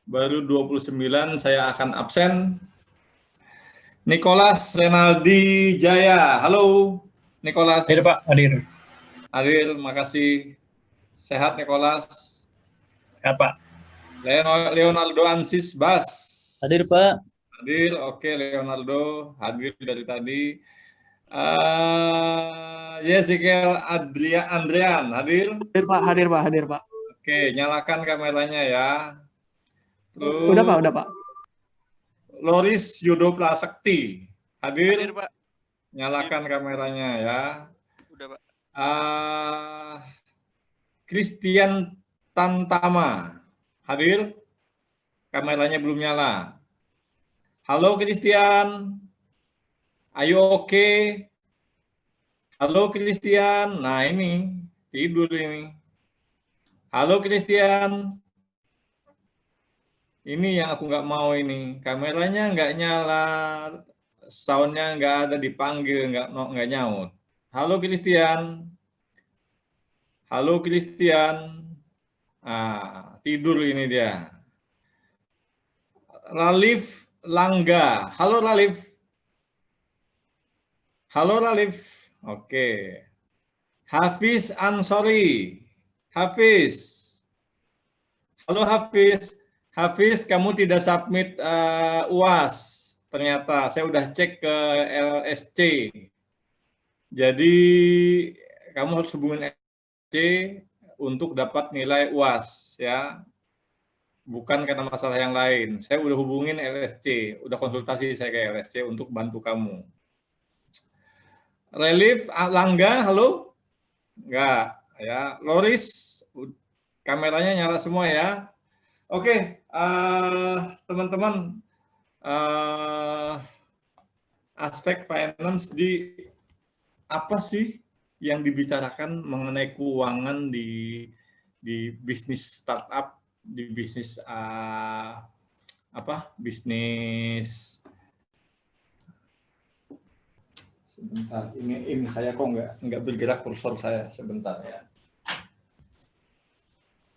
baru 29 saya akan absen. Nicholas Renaldi Jaya, halo Nicholas. Hadir Pak, hadir. Hadir, makasih. Sehat Nicholas. Sehat Pak. Leonardo Ansis Bas. Hadir Pak. Hadir, oke Leonardo hadir dari tadi. Yeskiel Andrian, hadir? Hadir Pak, hadir Pak, hadir Pak. Oke, nyalakan kameranya ya. Terus, udah Pak. Loris Yudo Prasekti, hadir? Hadir Pak. Nyalakan kameranya ya. Udah Pak. Christian Tantama, hadir? Kameranya belum nyala. Halo Christian, ayo oke? Halo Christian, nah ini tidur ini. Halo Christian, ini yang aku nggak mau ini, kameranya nggak nyala, soundnya nggak ada, dipanggil nggak nyaut. Halo Christian, halo Christian, tidur ini dia. Lalif Langga, halo Lalif. Halo Lalif, oke. Hafiz Ansori, Hafiz. Halo Hafiz. Hafiz, kamu tidak submit UAS. Ternyata saya udah cek ke LSC. Jadi kamu harus hubungin LSC untuk dapat nilai UAS ya. Bukan karena masalah yang lain. Saya udah hubungin LSC, udah konsultasi saya ke LSC untuk bantu kamu. Relief Langga, halo? Enggak, ya. Loris, kameranya nyala semua ya. Oke, teman-teman, aspek finance di apa sih yang dibicarakan mengenai keuangan di bisnis startup, di bisnis bisnis. Sebentar, ini saya kok nggak bergerak kursor saya, sebentar ya.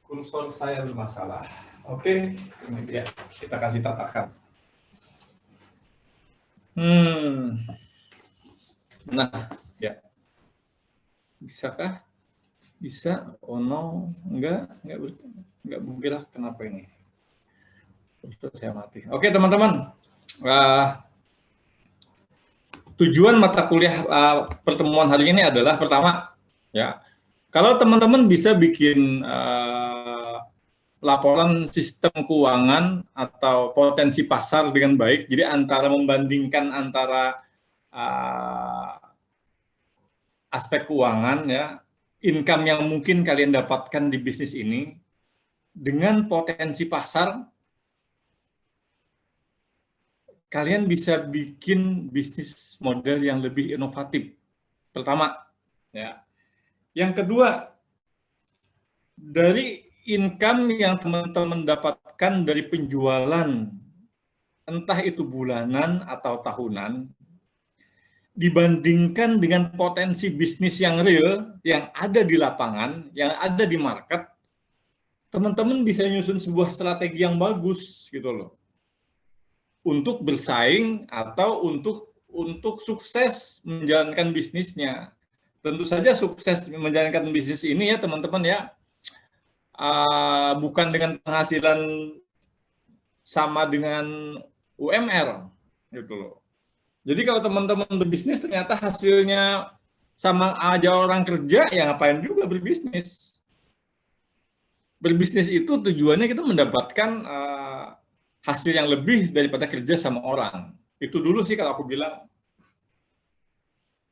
Kursor saya bermasalah. Oke, ini dia, kita kasih tatakan. Nah, ya. Bisakah? Bisa? Oh no, enggak bergerak. Kenapa ini? Kursor saya mati. Oke, teman-teman. Tujuan mata kuliah pertemuan hari ini adalah pertama, ya, kalau teman-teman bisa bikin laporan sistem keuangan atau potensi pasar dengan baik, jadi membandingkan antara aspek keuangan, ya, income yang mungkin kalian dapatkan di bisnis ini dengan potensi pasar, kalian bisa bikin bisnis model yang lebih inovatif. Pertama, ya. Yang kedua, dari income yang teman-teman dapatkan dari penjualan, entah itu bulanan atau tahunan, dibandingkan dengan potensi bisnis yang real, yang ada di lapangan, yang ada di market, teman-teman bisa nyusun sebuah strategi yang bagus, gitu loh. Untuk bersaing atau untuk sukses menjalankan bisnisnya. Tentu saja sukses menjalankan bisnis ini ya teman-teman ya, bukan dengan penghasilan sama dengan UMR gitu loh. Jadi kalau teman-teman berbisnis ternyata hasilnya sama aja orang kerja, ya ngapain juga berbisnis. Berbisnis itu tujuannya kita mendapatkan hasil yang lebih daripada kerja sama orang. Itu dulu sih kalau aku bilang.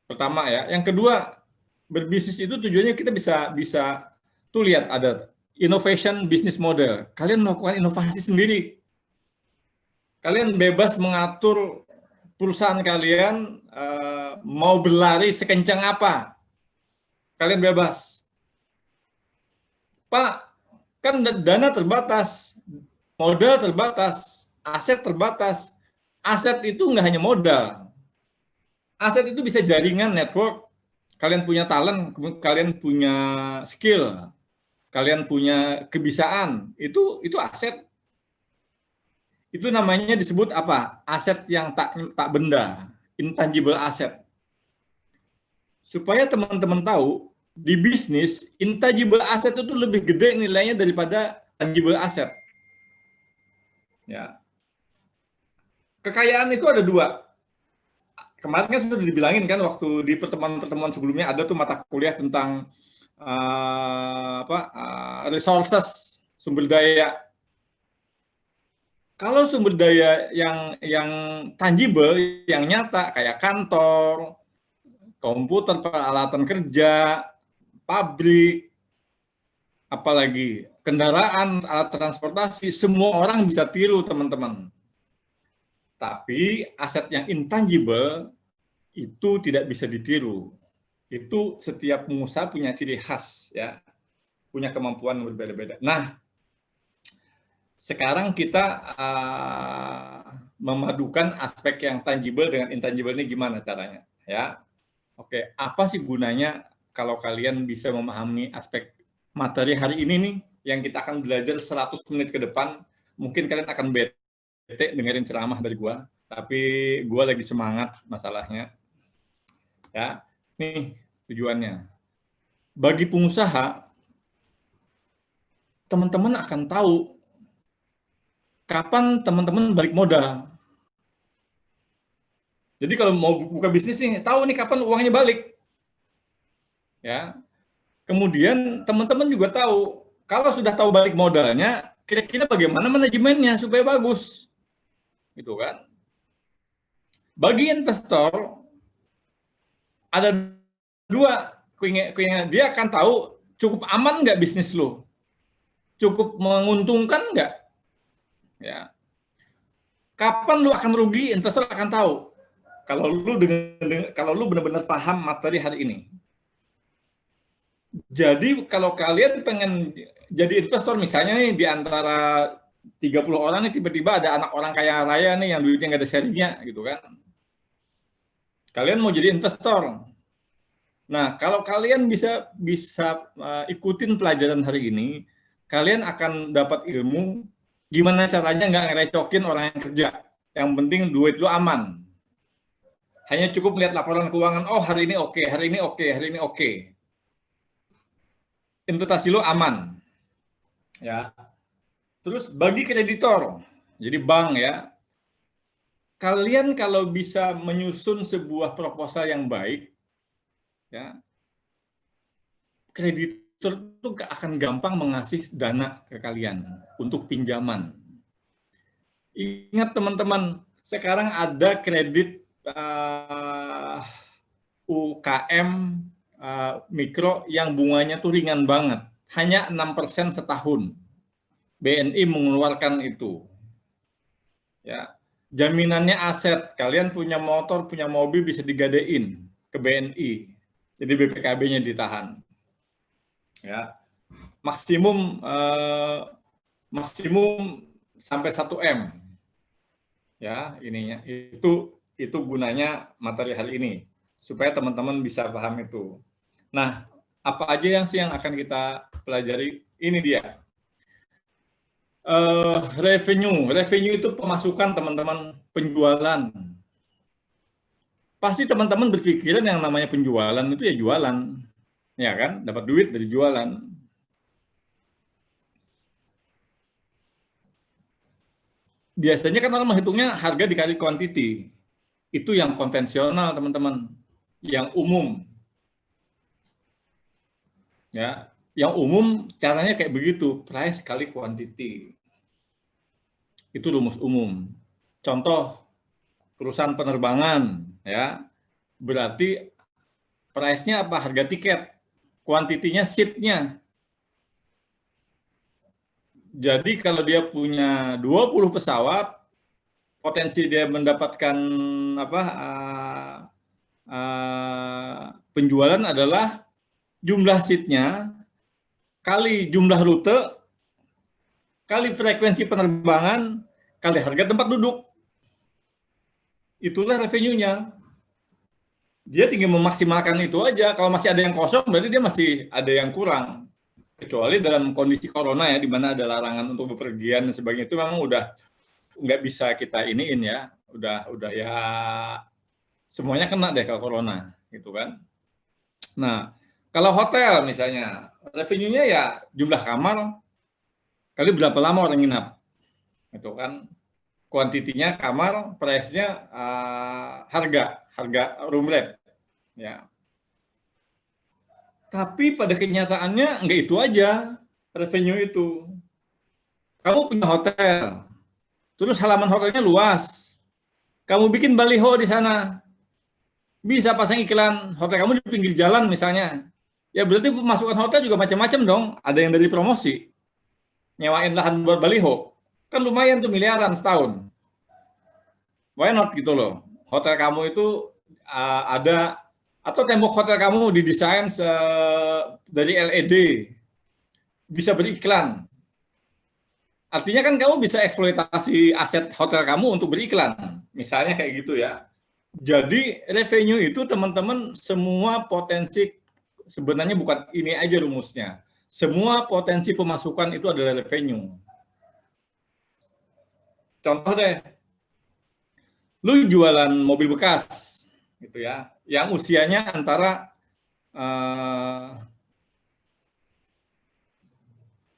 Pertama ya. Yang kedua, berbisnis itu tujuannya kita bisa tuh lihat ada innovation business model. Kalian melakukan inovasi sendiri. Kalian bebas mengatur perusahaan kalian mau berlari sekencang apa. Kalian bebas. Pak, kan dana terbatas. Modal terbatas, aset terbatas. Aset itu nggak hanya modal. Aset itu bisa jaringan, network. Kalian punya talent, kalian punya skill, kalian punya kebisaan. Itu aset. Itu namanya disebut apa? Aset yang tak benda, intangible asset. Supaya teman-teman tahu, di bisnis, intangible asset itu lebih gede nilainya daripada tangible asset. Ya. Kekayaan itu ada dua. Kemarin kan sudah dibilangin kan waktu di pertemuan-pertemuan sebelumnya ada tuh mata kuliah tentang resources, sumber daya. Kalau sumber daya yang tangible, yang nyata kayak kantor, komputer, peralatan kerja, pabrik, apalagi kendaraan, alat transportasi, semua orang bisa tiru, teman-teman. Tapi aset yang intangible itu tidak bisa ditiru. Itu setiap pengusaha punya ciri khas, ya, punya kemampuan berbeda-beda. Nah, sekarang kita memadukan aspek yang tangible dengan intangible ini gimana caranya, ya? Oke, apa sih gunanya kalau kalian bisa memahami aspek materi hari ini nih yang kita akan belajar 100 menit ke depan? Mungkin kalian akan bete dengerin ceramah dari gua, tapi gua lagi semangat masalahnya. Ya, nih tujuannya. Bagi pengusaha, teman-teman akan tahu kapan teman-teman balik modal. Jadi kalau mau buka bisnis nih, tahu nih kapan uangnya balik. Ya. Kemudian teman-teman juga tahu kalau sudah tahu balik modalnya, kira-kira bagaimana manajemennya supaya bagus. Gitu kan. Bagi investor ada dua keinginan, dia akan tahu cukup aman nggak bisnis lo, cukup menguntungkan nggak, ya. Kapan lu akan rugi, investor akan tahu. Kalau lu benar-benar paham materi hari ini. Jadi kalau kalian pengen jadi investor, misalnya nih di antara 30 orang nih tiba-tiba ada anak orang kaya raya nih yang duitnya nggak ada serinya gitu kan. Kalian mau jadi investor. Nah, kalau kalian bisa ikutin pelajaran hari ini, kalian akan dapat ilmu gimana caranya nggak ngerecokin orang yang kerja. Yang penting duit lu aman. Hanya cukup melihat laporan keuangan, oh hari ini oke, hari ini oke, hari ini oke. Investasi lu aman. Ya. Terus bagi kreditor, jadi bank ya, kalian kalau bisa menyusun sebuah proposal yang baik, ya, kreditor itu akan gampang mengasih dana ke kalian untuk pinjaman. Ingat teman-teman, sekarang ada kredit UKM mikro yang bunganya tuh ringan banget, hanya 6% setahun. BNI mengeluarkan itu. Ya, jaminannya aset, kalian punya motor, punya mobil bisa digadein ke BNI. Jadi BPKB-nya ditahan. Ya. Maksimum sampai 1 M. Ya, ininya. Itu gunanya materi hari ini supaya teman-teman bisa paham itu. Nah, apa aja yang akan kita pelajari? Ini dia. Revenue itu pemasukan teman-teman, penjualan. Pasti teman-teman berpikiran yang namanya penjualan itu ya jualan, ya kan, dapat duit dari jualan. Biasanya kan orang menghitungnya harga dikali quantity, itu yang konvensional teman-teman, yang umum. Ya, yang umum caranya kayak begitu, price kali quantity. Itu rumus umum. Contoh, perusahaan penerbangan, ya, berarti price-nya apa? Harga tiket, kuantitinya seat-nya. Jadi kalau dia punya 20 pesawat, potensi dia mendapatkan penjualan adalah jumlah seat-nya kali jumlah rute kali frekuensi penerbangan kali harga tempat duduk. Itulah revenue-nya. Dia tinggal memaksimalkan itu aja. Kalau masih ada yang kosong, berarti dia masih ada yang kurang. Kecuali dalam kondisi corona ya, di mana ada larangan untuk bepergian dan sebagainya, itu memang udah nggak bisa kita iniin ya, udah ya semuanya kena deh kalau corona, gitu kan. Nah, kalau hotel misalnya, revenue-nya ya jumlah kamar kali berapa lama orang nginap, gitu kan. Kuantitinya kamar, price-nya harga room rate, ya. Tapi pada kenyataannya nggak itu aja revenue itu. Kamu punya hotel, terus halaman hotelnya luas. Kamu bikin baliho di sana, bisa pasang iklan hotel kamu di pinggir jalan misalnya. Ya berarti pemasukan hotel juga macam-macam dong. Ada yang dari promosi, nyewain lahan buat baliho. Kan lumayan tuh miliaran setahun. Why not gitu loh. Hotel kamu itu ada, atau tembok hotel kamu didesain dari LED, bisa beriklan. Artinya kan kamu bisa eksploitasi aset hotel kamu untuk beriklan. Misalnya kayak gitu ya. Jadi revenue itu teman-teman semua potensi, sebenarnya bukan ini aja rumusnya. Semua potensi pemasukan itu adalah revenue. Contoh deh, lu jualan mobil bekas gitu ya, yang usianya antara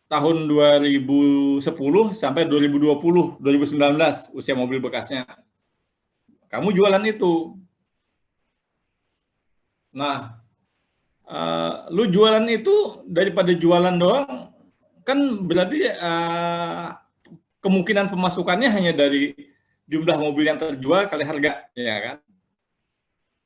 tahun 2010 sampai 2020, 2019 usia mobil bekasnya. Kamu jualan itu. Nah, lu jualan itu daripada jualan doang, kan berarti kemungkinan pemasukannya hanya dari jumlah mobil yang terjual kali harga, ya kan?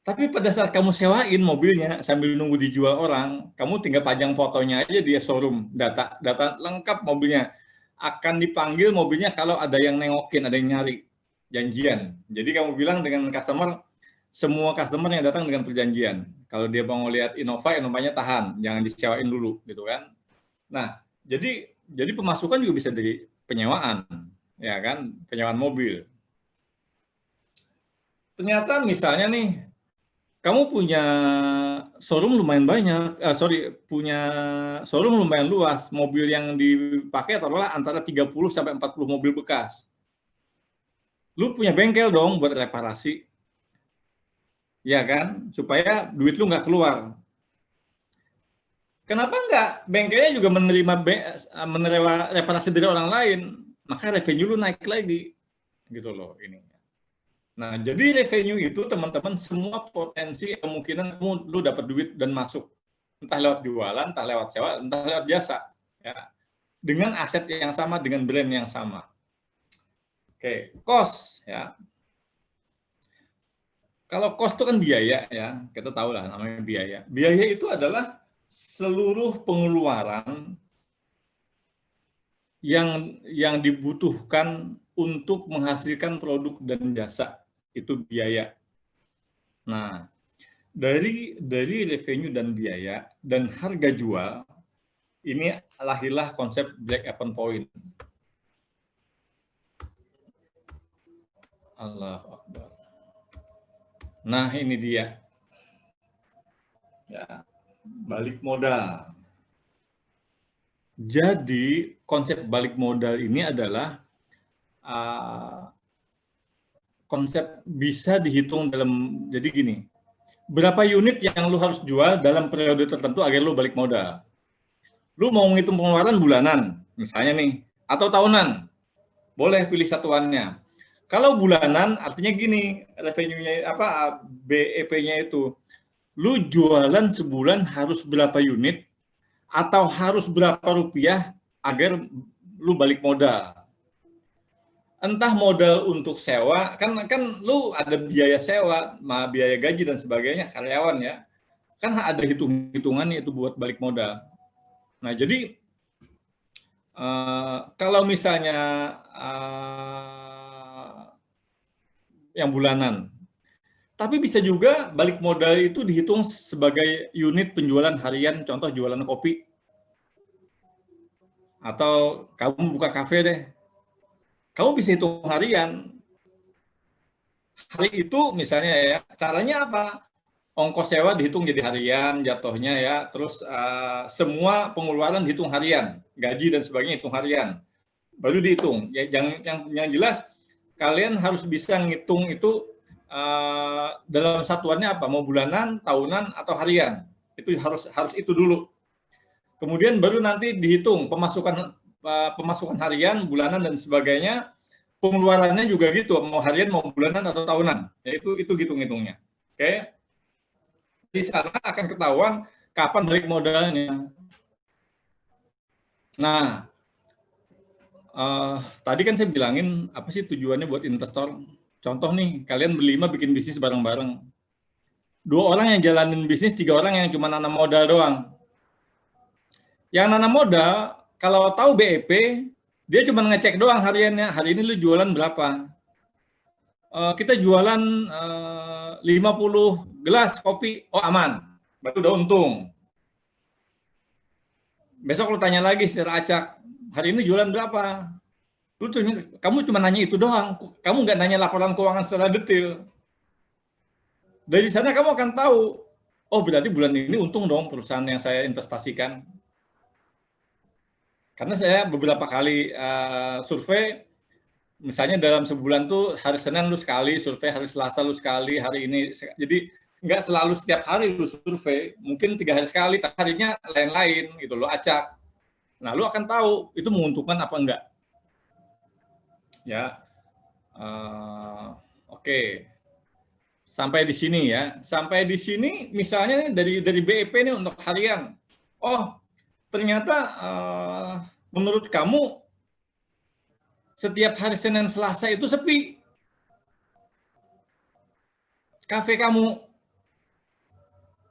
Tapi pada saat kamu sewain mobilnya sambil nunggu dijual orang, kamu tinggal pajang fotonya aja di showroom, data lengkap mobilnya. Akan dipanggil mobilnya kalau ada yang nengokin, ada yang nyari, janjian. Jadi kamu bilang dengan customer, semua customer yang datang dengan perjanjian. Kalau dia mau lihat Innova, Innovanya tahan, jangan disewain dulu, gitu kan? Nah, jadi pemasukan juga bisa dari penyewaan, ya kan? Penyewaan mobil. Ternyata misalnya nih, kamu punya showroom lumayan banyak, punya showroom lumayan luas, mobil yang dipakai taruhlah antara 30 sampai 40 mobil bekas. Lu punya bengkel dong buat reparasi, ya kan? Supaya duit lu nggak keluar. Kenapa nggak bengkelnya juga menerima reparasi dari orang lain? Maka revenue lu naik lagi, gitu loh ini. Nah, jadi revenue itu teman-teman semua potensi kemungkinan lu dapat duit dan masuk. Entah lewat jualan, entah lewat sewa, entah lewat jasa. Ya. Dengan aset yang sama, dengan brand yang sama. Oke, cost. Ya. Kalau cost itu kan biaya, ya kita tahu lah namanya biaya. Biaya itu adalah seluruh pengeluaran yang dibutuhkan untuk menghasilkan produk dan jasa. Itu biaya. Nah, dari revenue dan biaya dan harga jual, ini lahirlah konsep Black Apron Point. Allahu Akbar. Nah, ini dia. Ya, balik modal. Jadi, konsep balik modal ini adalah konsep bisa dihitung dalam, jadi gini, berapa unit yang lu harus jual dalam periode tertentu agar lu balik modal. Lu mau menghitung pengeluaran bulanan, misalnya nih, atau tahunan, boleh pilih satuannya. Kalau bulanan, artinya gini, revenue-nya BEP-nya itu, lu jualan sebulan harus berapa unit, atau harus berapa rupiah agar lu balik modal. Entah modal untuk sewa, kan lu ada biaya sewa, biaya gaji dan sebagainya, karyawan ya, kan ada hitung-hitungannya itu buat balik modal. Nah, jadi kalau misalnya yang bulanan, tapi bisa juga balik modal itu dihitung sebagai unit penjualan harian, contoh jualan kopi, atau kamu buka kafe deh, kamu bisa hitung harian. Hari itu misalnya ya, caranya apa? Ongkos sewa dihitung jadi harian jatuhnya ya, terus semua pengeluaran dihitung harian, gaji dan sebagainya hitung harian, baru dihitung. Ya, yang jelas kalian harus bisa ngitung itu dalam satuannya apa, mau bulanan, tahunan, atau harian. Itu harus itu dulu. Kemudian baru nanti dihitung pemasukan harian, bulanan, dan sebagainya. Pengeluarannya juga gitu, mau harian, mau bulanan, atau tahunan. Ya, itu hitung-hitungnya. Oke. Di sana akan ketahuan kapan balik modalnya. Nah, tadi kan saya bilangin apa sih tujuannya buat investor. Contoh nih, kalian berlima bikin bisnis bareng-bareng. 2 orang yang jalanin bisnis, 3 orang yang cuma nanam modal doang. Yang nanam modal, kalau tahu BEP, dia cuma ngecek doang hariannya. Hari ini lu jualan berapa? Kita jualan 50 gelas kopi, oh aman, baru udah untung. Besok lu tanya lagi secara acak, hari ini jualan berapa? Kamu cuma nanya itu doang, kamu nggak nanya laporan keuangan secara detail. Dari sana kamu akan tahu, oh berarti bulan ini untung dong perusahaan yang saya investasikan. Karena saya beberapa kali survei, misalnya dalam sebulan tuh hari Senin lu sekali survei, hari Selasa lu sekali, hari ini. Jadi nggak selalu setiap hari lu survei, mungkin 3 hari sekali, tapi harinya lain-lain gitu, lu acak. Nah, lu akan tahu itu menguntungkan apa enggak. Ya, oke. Sampai di sini ya. Sampai di sini misalnya nih dari BEP nih untuk harian. Oh, ternyata menurut kamu setiap hari Senin Selasa itu sepi. Kafe kamu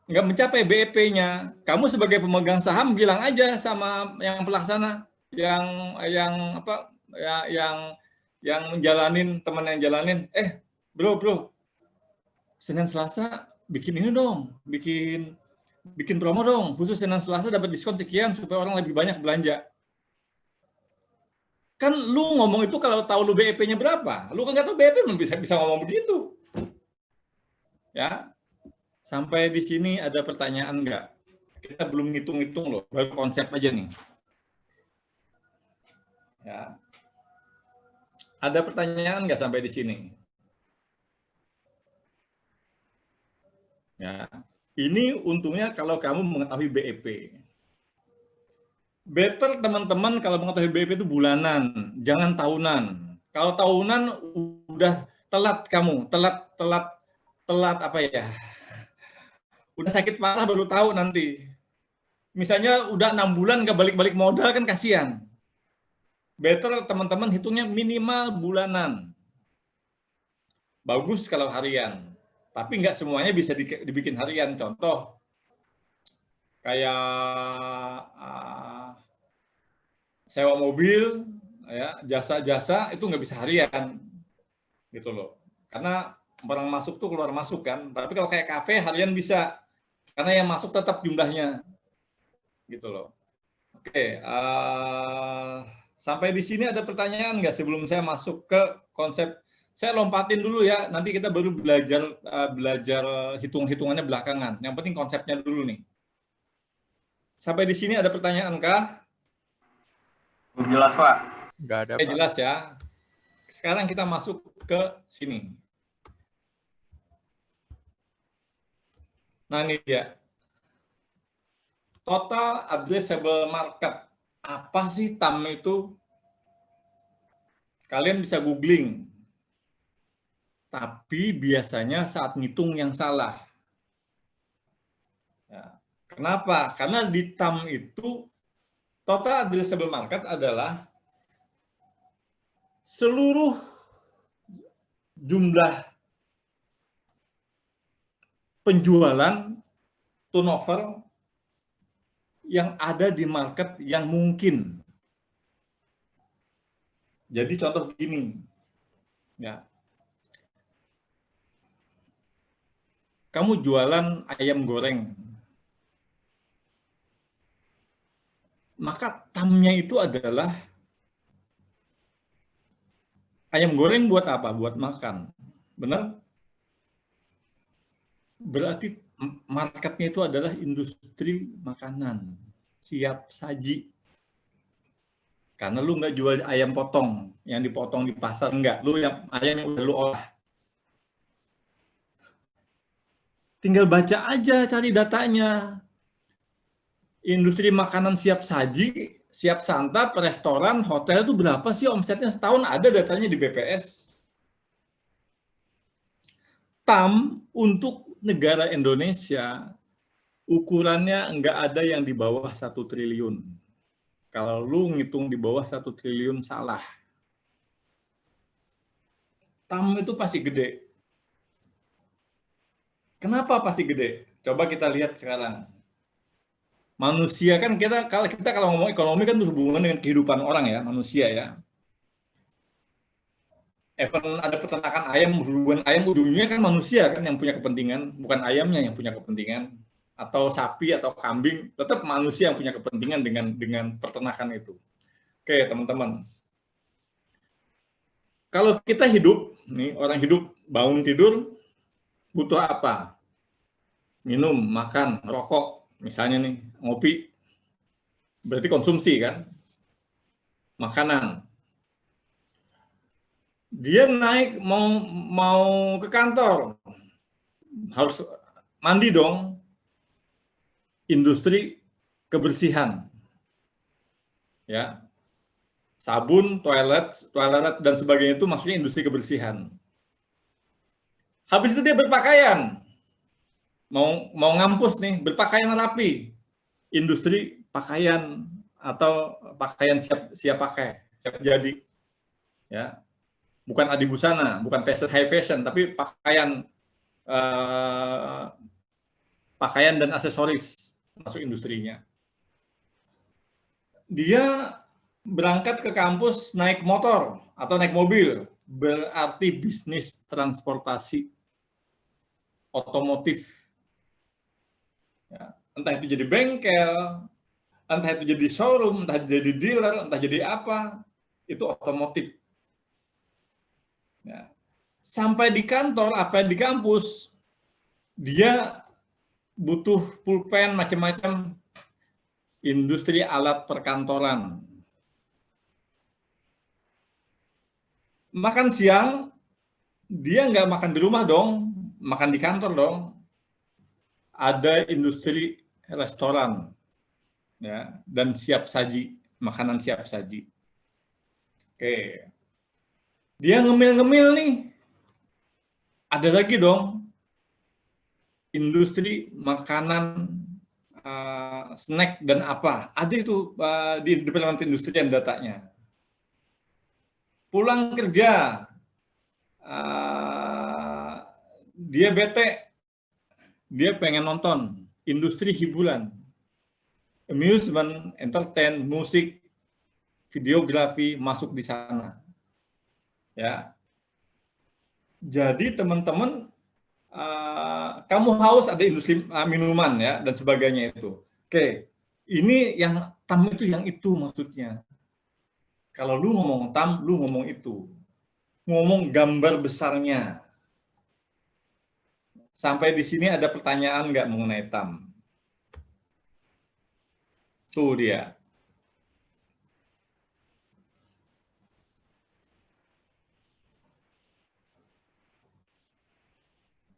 nggak mencapai BEP-nya. Kamu sebagai pemegang saham bilang aja sama yang pelaksana, yang apa ya, yang menjalanin, teman yang jalanin, bro, Senin Selasa bikin ini dong, bikin promo dong, khusus Senin Selasa dapat diskon sekian supaya orang lebih banyak belanja. Kan lu ngomong itu kalau tahu lu BEP-nya berapa, lu kan nggak tahu BEP belum bisa ngomong begitu. Ya, sampai di sini ada pertanyaan nggak? Kita belum ngitung-ngitung loh, baru konsep aja nih. Ya, ada pertanyaan nggak sampai di sini? Ya, ini untungnya kalau kamu mengetahui BEP. Better teman-teman kalau mengetahui BEP itu bulanan, jangan tahunan. Kalau tahunan udah telat kamu, telat apa ya? Udah sakit parah baru tahu nanti. Misalnya udah 6 bulan nggak balik-balik modal kan kasihan. Better teman-teman hitungnya minimal bulanan. Bagus kalau harian, tapi nggak semuanya bisa dibikin harian. Contoh kayak sewa mobil, ya, jasa-jasa itu nggak bisa harian, gitu loh. Karena barang masuk tuh keluar masuk kan. Tapi kalau kayak kafe harian bisa, karena yang masuk tetap jumlahnya, gitu loh. Oke, sampai di sini ada pertanyaan nggak sebelum saya masuk ke konsep? Saya lompatin dulu ya, nanti kita baru belajar hitung-hitungannya belakangan. Yang penting konsepnya dulu nih. Sampai di sini ada pertanyaan kah? Jelas, Pak. Nggak ada, Pak. Jelas ya. Sekarang kita masuk ke sini. Nah, ini dia. Total addressable market. Apa sih TAM itu? Kalian bisa googling. Tapi biasanya saat ngitung yang salah. Ya. Kenapa? Karena di TAM itu total addressable market adalah seluruh jumlah penjualan turnover yang ada di market yang mungkin. Jadi contoh begini, ya. Kamu jualan ayam goreng, maka TAM-nya itu adalah ayam goreng buat apa? Buat makan. Benar? Berarti marketnya itu adalah industri makanan, siap saji. Karena lu nggak jual ayam potong, yang dipotong di pasar, enggak. Lu yang ayam yang udah lu olah. Tinggal baca aja, cari datanya. Industri makanan siap saji, siap santap, restoran, hotel itu berapa sih omsetnya setahun? Ada datanya di BPS. TAM untuk negara Indonesia, ukurannya nggak ada yang di bawah 1 triliun. Kalau lu ngitung di bawah 1 triliun salah. TAM itu pasti gede. Kenapa pasti gede? Coba kita lihat sekarang. Manusia kan kita kalau ngomong ekonomi kan berhubungan dengan kehidupan orang ya, manusia ya. Even ada peternakan ayam, berhubungan ayam ujungnya kan manusia kan yang punya kepentingan, bukan ayamnya yang punya kepentingan. Atau sapi atau kambing, tetap manusia yang punya kepentingan dengan peternakan itu. Oke, teman-teman. Kalau kita hidup, nih orang hidup bangun tidur butuh apa? Minum, makan, rokok, misalnya nih, ngopi. Berarti konsumsi kan? Makanan. Dia naik mau ke kantor, harus mandi dong. Industri kebersihan. Ya. Sabun, toilet dan sebagainya itu maksudnya industri kebersihan. Habis itu dia berpakaian. Mau ngampus nih, berpakaian rapi. Industri pakaian atau pakaian siap pakai, siap jadi. Ya. Bukan adibusana, bukan high fashion, tapi pakaian dan aksesoris masuk industrinya. Dia berangkat ke kampus naik motor atau naik mobil, berarti bisnis transportasi otomotif. Ya, entah itu jadi bengkel, entah itu jadi showroom, entah jadi dealer, entah jadi apa, itu otomotif. Ya. Sampai di kantor, apa di kampus, dia butuh pulpen macam-macam, industri alat perkantoran. Makan siang, dia nggak makan di rumah dong, makan di kantor dong. Ada industri restoran, ya, dan siap saji, makanan siap saji. Oke, dia ngemil-ngemil nih, ada lagi dong industri makanan, snack dan apa, ada itu di departemen industri yang datanya. Pulang kerja, dia bete, dia pengen nonton, industri hiburan, amusement, entertain, musik, videografi masuk di sana. Ya. Jadi teman-teman, kamu haus, ada industri minuman ya dan sebagainya itu. Oke, ini yang TAM itu yang itu maksudnya. Kalau lu ngomong TAM, lu ngomong itu. Ngomong gambar besarnya. Sampai di sini ada pertanyaan nggak mengenai TAM? Tuh dia.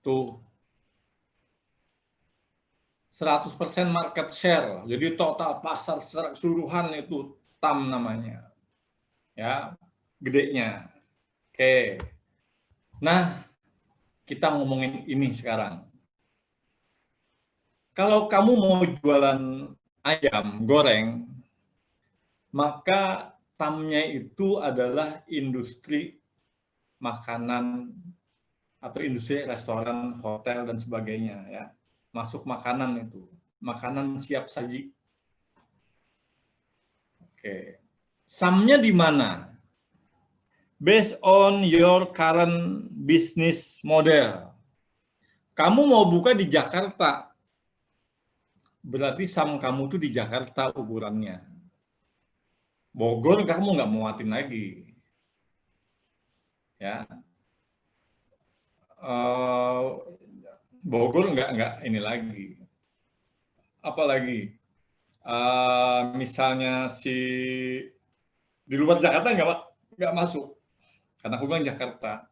Tuh. 100% market share. Jadi total pasar secara keseluruhan itu TAM namanya. Ya, gedenya. Oke. Nah, kita ngomongin ini sekarang. Kalau kamu mau jualan ayam goreng, maka TAM-nya itu adalah industri makanan atau industri restoran, hotel dan sebagainya ya. Masuk makanan itu, makanan siap saji. Oke. SAM-nya di mana? Based on your current business model. Kamu mau buka di Jakarta, berarti SAM kamu tuh di Jakarta ukurannya. Bogor kamu nggak muatin lagi. Ya. Bogor nggak ini lagi. Apalagi misalnya si Di luar Jakarta nggak masuk. Karena aku bilang Jakarta.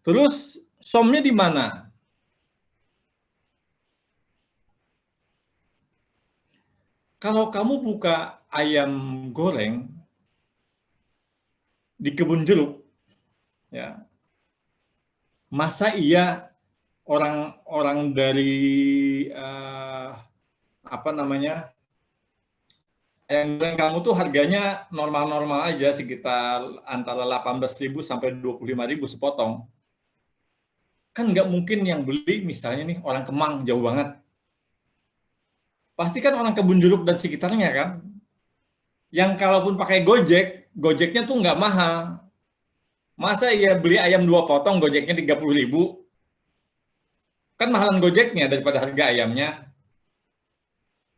Terus somnya di mana? Kalau kamu buka ayam goreng di kebun jeruk, ya, masa iya orang-orang dari apa namanya, ayam goreng kamu tuh harganya normal-normal aja, sekitar antara 18.000 sampai 25.000 sepotong. Kan nggak mungkin yang beli misalnya nih orang Kemang, jauh banget. Pasti kan orang kebun jeruk dan sekitarnya kan. Yang kalaupun pakai Gojek, Gojeknya tuh nggak mahal. Masa ya beli ayam 2 potong, Gojeknya 30.000? Kan mahalan Gojeknya daripada harga ayamnya.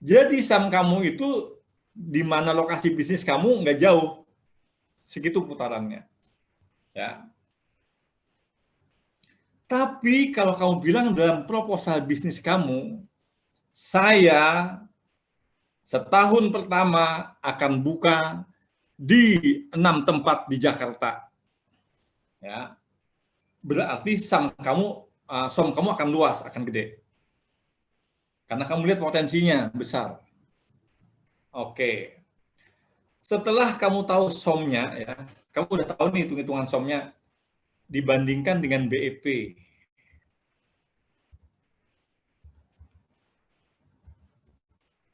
Jadi saham kamu itu di mana lokasi bisnis kamu nggak jauh. Segitu putarannya. Ya. Tapi kalau kamu bilang dalam proposal bisnis kamu, saya setahun pertama akan buka di 6 tempat di Jakarta. Ya. Berarti som kamu akan luas, akan gede. Karena kamu lihat potensinya besar. Oke. Setelah kamu tahu somnya, ya, kamu udah tahu nih hitung-hitungan somnya dibandingkan dengan BEP.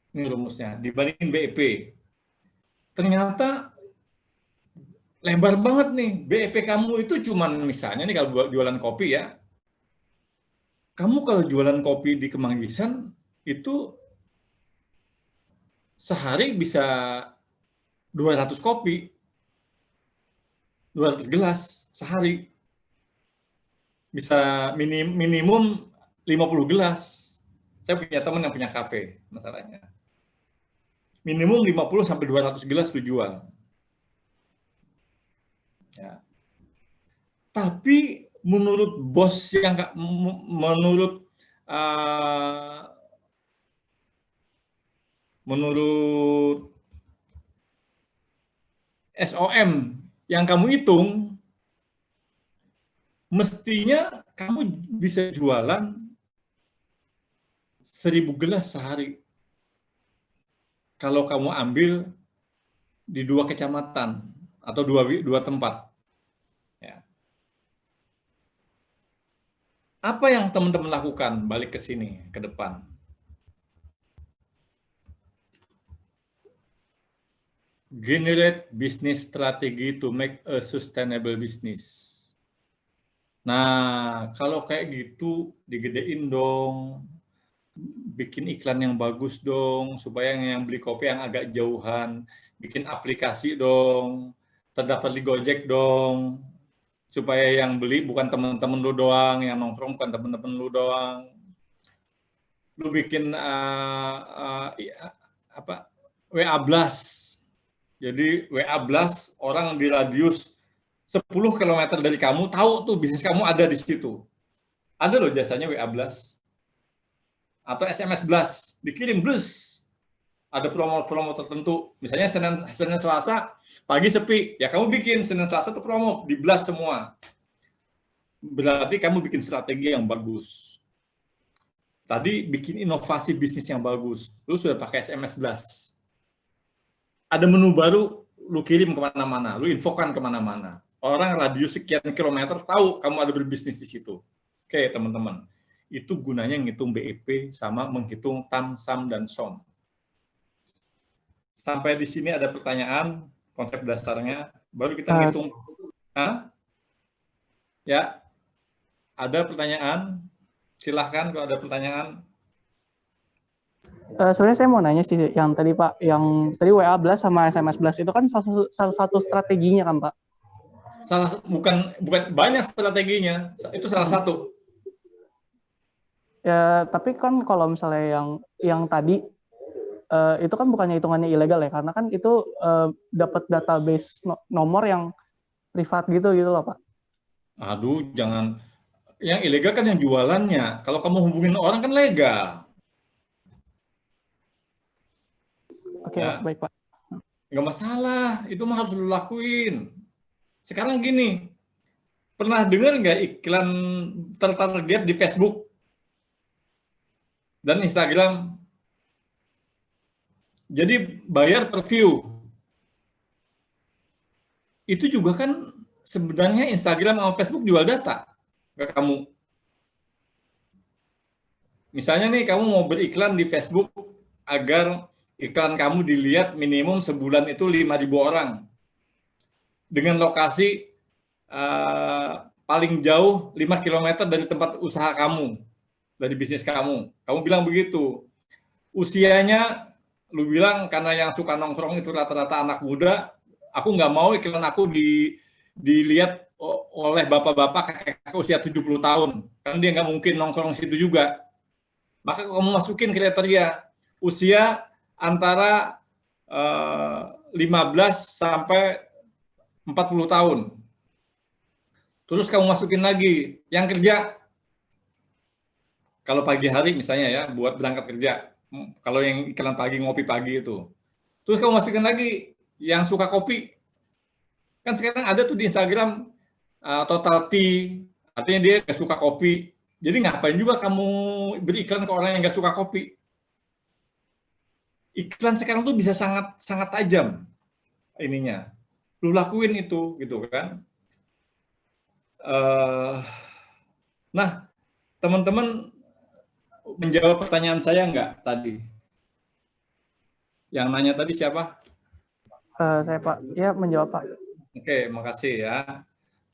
Ini rumusnya, dibandingin BEP. Ternyata lebar banget nih. BEP kamu itu cuman misalnya nih kalau jualan kopi ya. Kamu kalau jualan kopi di Kemanggisan itu sehari bisa 200 kopi. 200 gelas sehari. Bisa minimum 50 gelas. Saya punya teman yang punya kafe masalahnya. Minimum 50 sampai 200 gelas lu jual. Ya. Tapi menurut bos yang menurut SOM yang kamu hitung, mestinya kamu bisa jualan 1.000 gelas sehari. Kalau kamu ambil di 2 kecamatan atau dua tempat. Ya. Apa yang teman-teman lakukan balik ke sini, ke depan? Generate business strategy to make a sustainable business. Nah, kalau kayak gitu, digedein dong. Bikin iklan yang bagus dong, supaya yang beli kopi yang agak jauhan. Bikin aplikasi dong, terdapat di Gojek dong. Supaya yang beli bukan teman-teman lu doang, yang nongkrong bukan teman-teman lu doang. Lu bikin WA Blast. Jadi WA Blast, orang di radius 10 km dari kamu tahu tuh bisnis kamu ada di situ. Ada loh jasanya WA Blast. Atau SMS Blast, dikirim blus. Ada promo-promo tertentu. Misalnya Senin Selasa pagi sepi, ya kamu bikin Senin Selasa tuh promo, di blast semua. Berarti kamu bikin strategi yang bagus. Tadi bikin inovasi bisnis yang bagus. Lu sudah pakai SMS Blast. Ada menu baru, lu kirim kemana-mana, lu infokan kemana-mana. Orang radius sekian kilometer tahu kamu ada berbisnis di situ. Oke, teman-teman. Itu gunanya ngitung BEP sama menghitung TAM, SAM, dan SOM. Sampai di sini ada pertanyaan, konsep dasarnya. Baru kita ngitung. Ya, ada pertanyaan? Silahkan kalau ada pertanyaan. Sebenarnya saya mau nanya sih yang tadi Pak, yang tadi WA Blast sama SMS Blast itu kan salah satu strateginya kan Pak? Bukan banyak strateginya, itu salah satu. Ya, tapi kan kalau misalnya yang tadi itu kan bukannya hitungannya ilegal ya, karena kan itu dapat database nomor yang privat gitu loh Pak. Aduh, jangan. Yang ilegal kan yang jualannya. Kalau kamu hubungin orang kan legal. Oke, ya. Baik Pak. Nggak masalah, itu mah harus lu lakuin. Sekarang gini, pernah dengar nggak iklan tertarget di Facebook dan Instagram? Jadi bayar per view. Itu juga kan sebenarnya Instagram sama Facebook jual data ke kamu. Misalnya nih kamu mau beriklan di Facebook agar iklan kamu dilihat minimum sebulan itu 5.000 orang dengan lokasi paling jauh 5 km dari tempat usaha kamu, dari bisnis kamu. Kamu bilang begitu. Usianya, lu bilang karena yang suka nongkrong itu rata-rata anak muda, aku nggak mau iklan aku dilihat oleh bapak-bapak kakek usia 70 tahun. Kan dia nggak mungkin nongkrong situ juga. Maka kamu masukin kriteria usia antara 15 sampai 40 tahun. Terus kamu masukin lagi yang kerja. Kalau pagi hari misalnya ya, buat berangkat kerja. Kalau yang iklan pagi, ngopi pagi itu. Terus kamu masukin lagi yang suka kopi. Kan sekarang ada tuh di Instagram total tea, artinya dia nggak suka kopi. Jadi ngapain juga kamu beriklan ke orang yang nggak suka kopi? Iklan sekarang tuh bisa sangat sangat tajam ininya. Lu lakuin itu gitu kan. Nah, teman-teman menjawab pertanyaan saya nggak tadi? Yang nanya tadi siapa? Saya Pak, ya menjawab Pak. Oke, makasih ya.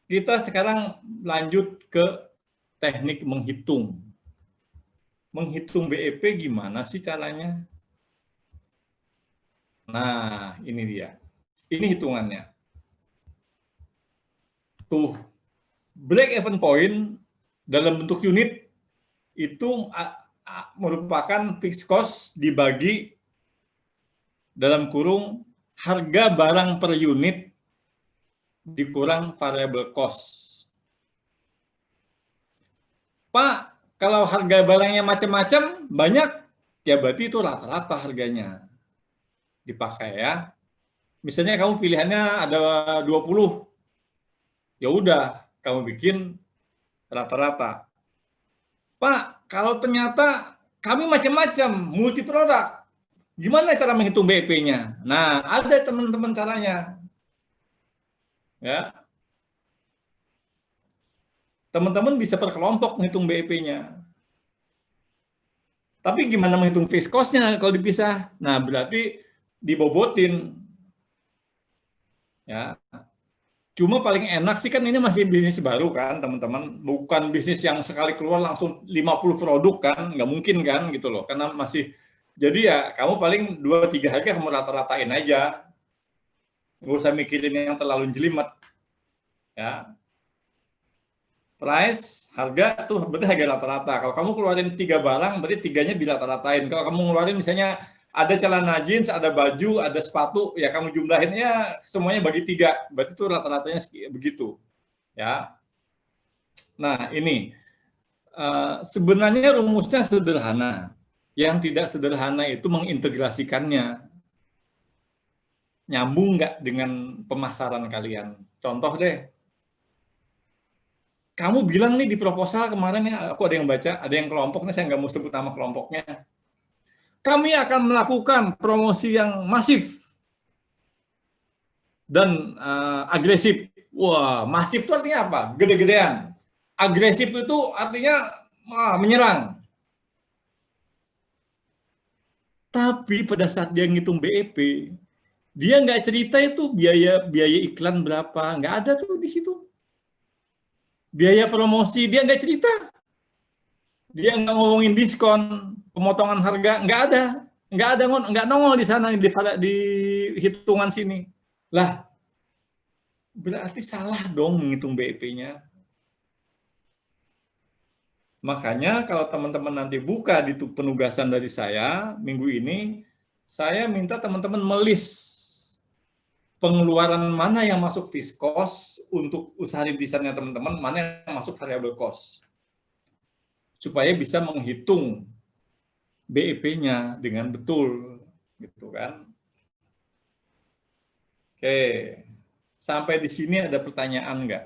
Kita sekarang lanjut ke teknik menghitung. Menghitung BEP gimana sih caranya? Nah, ini dia. Ini hitungannya. Tuh, break even point dalam bentuk unit itu merupakan fixed cost dibagi dalam kurung harga barang per unit dikurang variable cost. Pak, kalau harga barangnya macam-macam, banyak, ya berarti itu rata-rata harganya dipakai ya. Misalnya kamu pilihannya ada 20, ya udah kamu bikin rata-rata. Pak, kalau ternyata kami macam-macam, multi produk, gimana cara menghitung BEP-nya? Nah, ada teman-teman caranya. Ya, teman-teman bisa per kelompok menghitung BEP-nya. Tapi gimana menghitung fixed cost-nya kalau dipisah? Nah, berarti dibobotin. Ya. Cuma paling enak sih kan ini masih bisnis baru kan, teman-teman. Bukan bisnis yang sekali keluar langsung 50 produk kan, nggak mungkin kan gitu loh. Karena masih, jadi ya kamu paling 2-3 harga kamu rata-ratain aja. Nggak usah mikirin yang terlalu jelimet. Ya. Price, harga tuh berarti harga rata-rata. Kalau kamu keluarin 3 barang, berarti 3-nya dirata-ratain. Kalau kamu ngeluarin misalnya ada celana jeans, ada baju, ada sepatu, ya kamu jumlahin ya semuanya bagi 3. Berarti itu rata-ratanya begitu. Ya. Nah, ini sebenarnya rumusnya sederhana. Yang tidak sederhana itu mengintegrasikannya. Nyambung nggak dengan pemasaran kalian? Contoh deh, kamu bilang nih di proposal kemarin ya, aku ada yang baca, ada yang kelompoknya, saya nggak mau sebut nama kelompoknya. Kami akan melakukan promosi yang masif dan agresif. Wah, masif itu artinya apa? Gede-gedean. Agresif itu artinya menyerang. Tapi pada saat dia ngitung BEP, dia nggak cerita itu biaya iklan berapa, nggak ada tuh di situ. Biaya promosi dia nggak cerita. Dia nggak ngomongin diskon, pemotongan harga, nggak nongol di sana di hitungan sini. Lah, berarti salah dong menghitung BEP-nya. Makanya kalau teman-teman nanti buka di penugasan dari saya minggu ini, saya minta teman-teman melis pengeluaran mana yang masuk fixed cost untuk usaha rintisannya teman-teman, mana yang masuk variable cost. Supaya bisa menghitung BEP-nya dengan betul, gitu kan. Oke, sampai di sini ada pertanyaan nggak?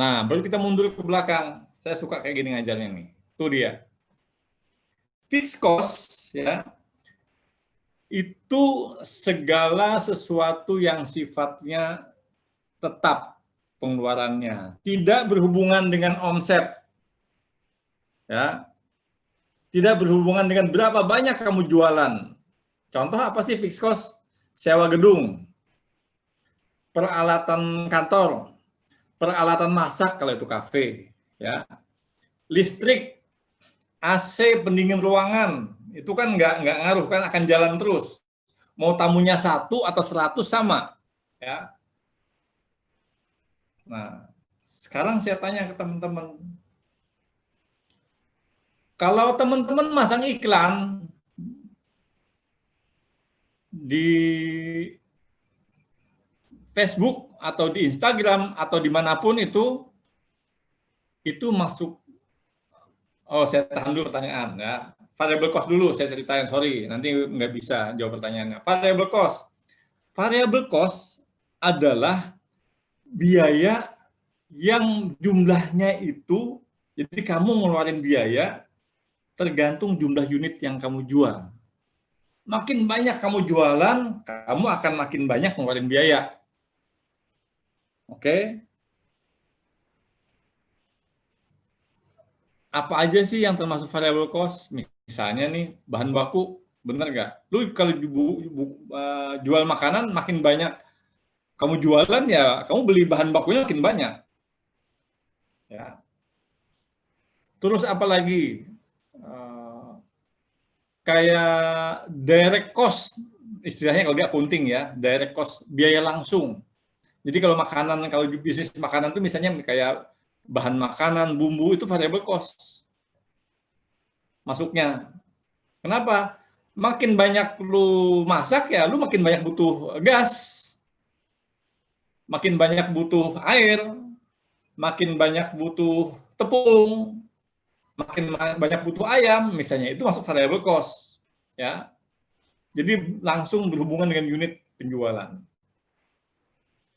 Nah, baru kita mundur ke belakang. Saya suka kayak gini ngajarnya nih. Tuh dia. Fixed cost, ya, itu segala sesuatu yang sifatnya tetap pengeluarannya, tidak berhubungan dengan omset, ya, tidak berhubungan dengan berapa banyak kamu jualan. Contoh apa sih fixed cost? Sewa gedung, peralatan kantor, peralatan masak kalau itu kafe, ya, listrik, AC, pendingin ruangan, itu kan nggak ngaruh, kan akan jalan terus. Mau tamunya 1 atau 100 sama, ya. Nah, sekarang saya tanya ke teman-teman, kalau teman-teman masang iklan di Facebook atau di Instagram atau dimanapun itu masuk. Oh, saya tahan dulu pertanyaan, ya. Variable cost dulu saya ceritain, sorry, nanti nggak bisa jawab pertanyaannya. Variable cost. Variable cost adalah biaya yang jumlahnya itu, jadi kamu ngeluarin biaya tergantung jumlah unit yang kamu jual. Makin banyak kamu jualan, kamu akan makin banyak ngeluarin biaya. Oke? Apa aja sih yang termasuk variable cost? Misalnya nih, bahan baku, bener nggak? Lu kalau jual makanan makin banyak kamu jualan, ya kamu beli bahan bakunya makin banyak. Ya. Terus apa lagi? Kayak direct cost, istilahnya kalau dia accounting ya, direct cost, biaya langsung. Jadi kalau makanan, kalau di bisnis makanan tuh misalnya kayak bahan makanan, bumbu, itu variable cost masuknya. Kenapa? Makin banyak lu masak, ya lu makin banyak butuh gas, makin banyak butuh air, makin banyak butuh tepung, makin banyak butuh ayam, misalnya, itu masuk variable cost, ya. Jadi langsung berhubungan dengan unit penjualan.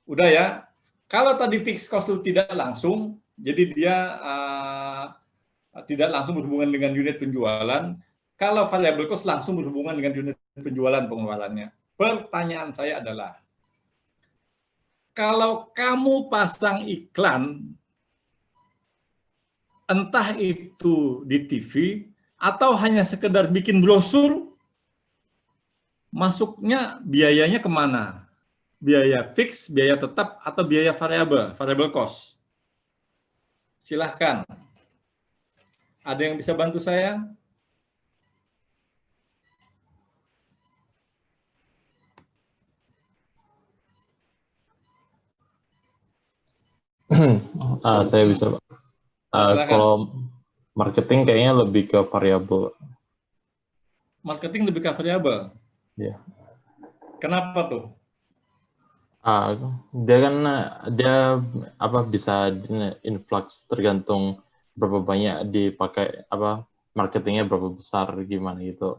Udah ya. Kalau tadi fixed cost itu tidak langsung, jadi dia tidak langsung berhubungan dengan unit penjualan. Kalau variable cost langsung berhubungan dengan unit penjualan pengeluarannya. Pertanyaan saya adalah, kalau kamu pasang iklan, entah itu di TV atau hanya sekedar bikin brosur, masuknya biayanya kemana? Biaya fix, biaya tetap, atau biaya variable cost? Silahkan. Ada yang bisa bantu saya? Saya bisa, Pak. Silakan. Kalau marketing kayaknya lebih ke variabel. Marketing lebih ke variabel. Ya. Kenapa tuh? Dia kan bisa influx tergantung berapa banyak dipakai, marketingnya berapa besar gimana gitu.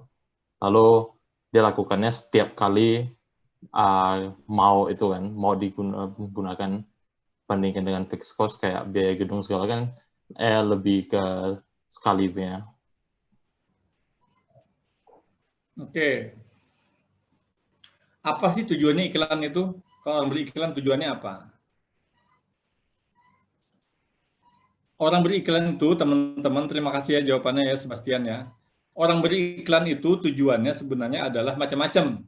Lalu dia lakukannya setiap kali mau digunakan, bandingkan dengan fixed cost kayak biaya gedung segala kan lebih ke sekalinya. Oke. Apa sih tujuannya iklan itu? Kalau orang beli iklan tujuannya apa? Orang beriklan itu, teman-teman, terima kasih ya jawabannya ya, Sebastian ya. Orang beriklan itu tujuannya sebenarnya adalah macam-macam.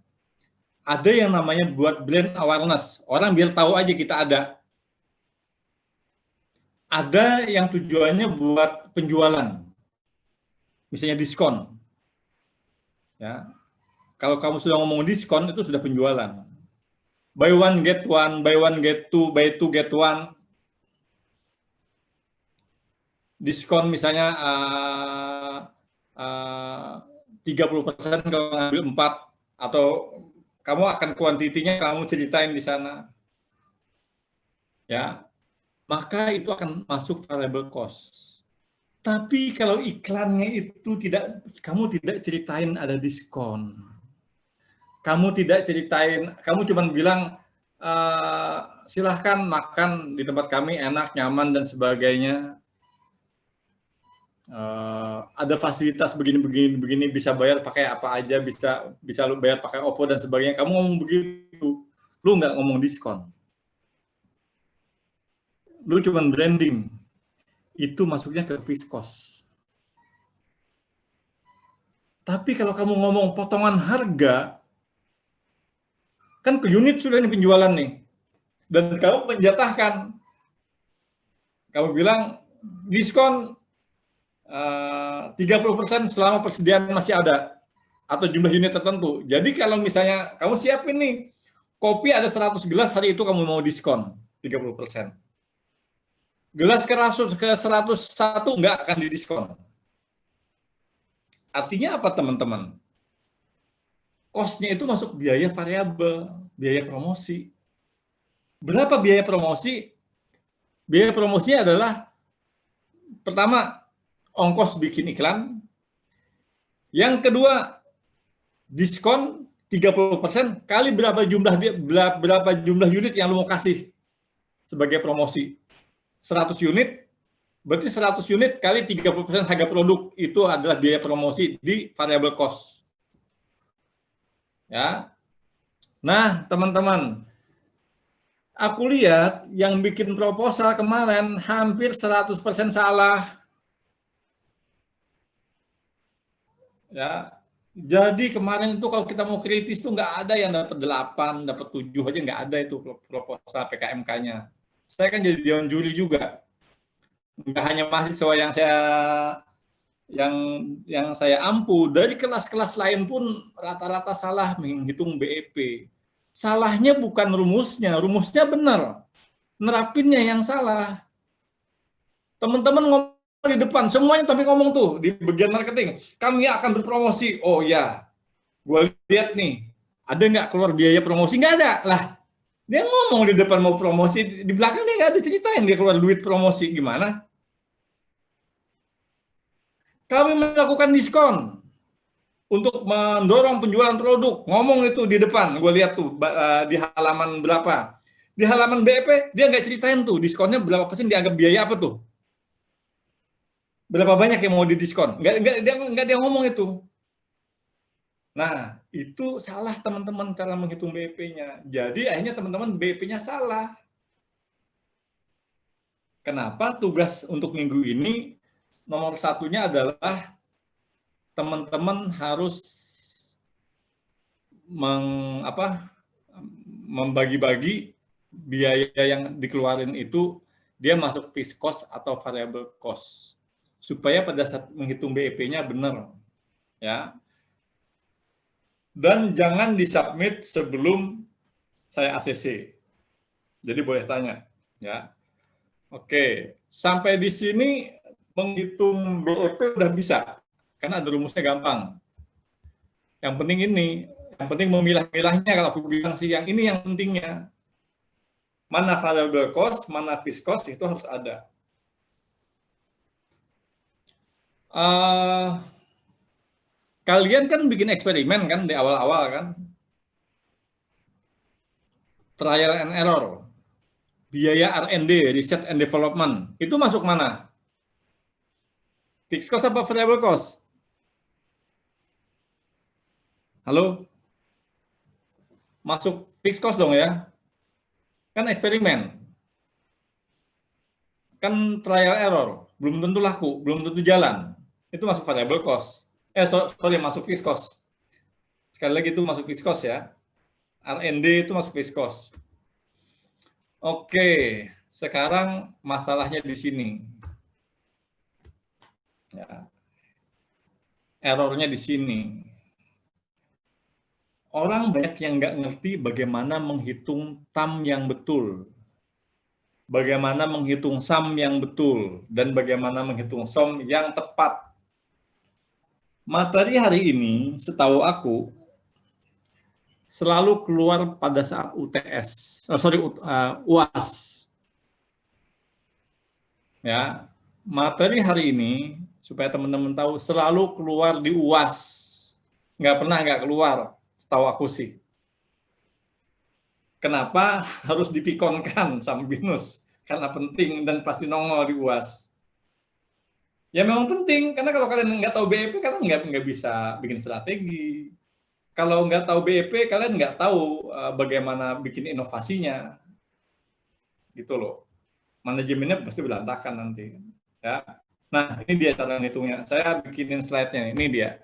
Ada yang namanya buat brand awareness, orang biar tahu aja kita ada. Ada yang tujuannya buat penjualan, misalnya diskon. Ya, kalau kamu sudah ngomong diskon, itu sudah penjualan. Buy one get one, buy one get two, buy two get one. Diskon misalnya 30% kalau ngambil 4, atau kamu akan kuantitinya kamu ceritain di sana. Ya, maka itu akan masuk variable cost. Tapi kalau iklannya itu kamu tidak ceritain ada diskon. kamu tidak ceritain, kamu cuma bilang silahkan makan di tempat kami enak, nyaman dan sebagainya. Ada fasilitas begini, bisa bayar pakai apa aja, bisa lu bayar pakai OVO dan sebagainya. Kamu ngomong begitu, lu nggak ngomong diskon. Lu cuma branding. Itu masuknya ke fixed cost. Tapi kalau kamu ngomong potongan harga, kan ke unit sudah nih penjualan nih. Dan kamu menjatahkan. Kamu bilang diskon 30% selama persediaan masih ada. Atau jumlah unit tertentu. Jadi kalau misalnya kamu siapin nih, kopi ada 100 gelas, hari itu kamu mau diskon 30%. Gelas ke 101 nggak akan didiskon. Artinya apa teman-teman? Cost-nya itu masuk biaya variabel, biaya promosi. Berapa biaya promosi? Biaya promosi adalah pertama, ongkos bikin iklan. Yang kedua, diskon 30% kali berapa jumlah unit yang lu mau kasih sebagai promosi. 100 unit, berarti 100 unit kali 30% harga produk itu adalah biaya promosi di variable cost. Ya. Nah, teman-teman, aku lihat yang bikin proposal kemarin hampir 100% salah. Ya. Jadi kemarin itu kalau kita mau kritis tuh nggak ada yang dapat 8, dapat 7 aja nggak ada itu proposal PKMK-nya. Saya kan jadi dewan juri juga. Nggak hanya mahasiswa yang saya ampu, dari kelas-kelas lain pun rata-rata salah menghitung BEP. Salahnya bukan rumusnya benar. Nerapinnya yang salah. Teman-teman ngomong di depan, semuanya tapi ngomong tuh di bagian marketing, kami akan berpromosi. Oh ya, gue lihat nih, ada nggak keluar biaya promosi? Nggak ada lah. Dia ngomong di depan mau promosi, di belakang dia nggak ada ceritain dia keluar duit promosi gimana. Kami melakukan diskon untuk mendorong penjualan produk. Ngomong itu di depan, gue lihat tuh di halaman berapa. Di halaman BEP dia nggak ceritain tuh diskonnya berapa persen, dianggap biaya apa tuh. Berapa banyak yang mau didiskon? Nggak dia ngomong itu. Nah, itu salah teman-teman cara menghitung BEP-nya. Jadi akhirnya teman-teman BEP-nya salah. Kenapa? Tugas untuk minggu ini nomor satunya adalah teman-teman harus membagi-bagi biaya yang dikeluarin itu dia masuk fixed cost atau variable cost. Supaya pada saat menghitung BEP-nya benar, ya. Dan jangan disubmit sebelum saya ACC. Jadi boleh tanya, ya. Oke, sampai di sini menghitung BEP udah bisa, karena ada rumusnya gampang. Yang penting memilah-milahnya. Kalau aku bilang sih yang ini yang pentingnya. Mana variable cost, mana fixed cost itu harus ada. Kalian kan bikin eksperimen kan di awal-awal kan, trial and error, biaya R&D, research and development, itu masuk mana? Fixed cost apa variable cost? Halo? Masuk fixed cost dong ya? Kan eksperimen, kan trial error, belum tentu laku, belum tentu jalan. Itu masuk variable cost. Masuk fixed cost. Sekali lagi itu masuk fixed cost ya. R&D itu masuk fixed cost. Oke, sekarang masalahnya di sini. Ya. Errornya di sini. Orang banyak yang nggak ngerti bagaimana menghitung TAM yang betul. Bagaimana menghitung SAM yang betul. Dan bagaimana menghitung SOM yang tepat. Materi hari ini, setahu aku, selalu keluar pada saat UAS. Ya, materi hari ini supaya teman-teman tahu selalu keluar di UAS, nggak pernah nggak keluar. setahu aku sih. Kenapa harus dipikonkan sama BINUS? Karena penting dan pasti nongol di UAS. Ya memang penting, karena kalau kalian nggak tahu BEP, kalian nggak bisa bikin strategi. Kalau nggak tahu BEP, kalian nggak tahu bagaimana bikin inovasinya. Gitu loh. Manajemennya pasti berantakan nanti. Ya. Nah, ini dia cara ngitungnya. Saya bikinin slide-nya. Ini dia.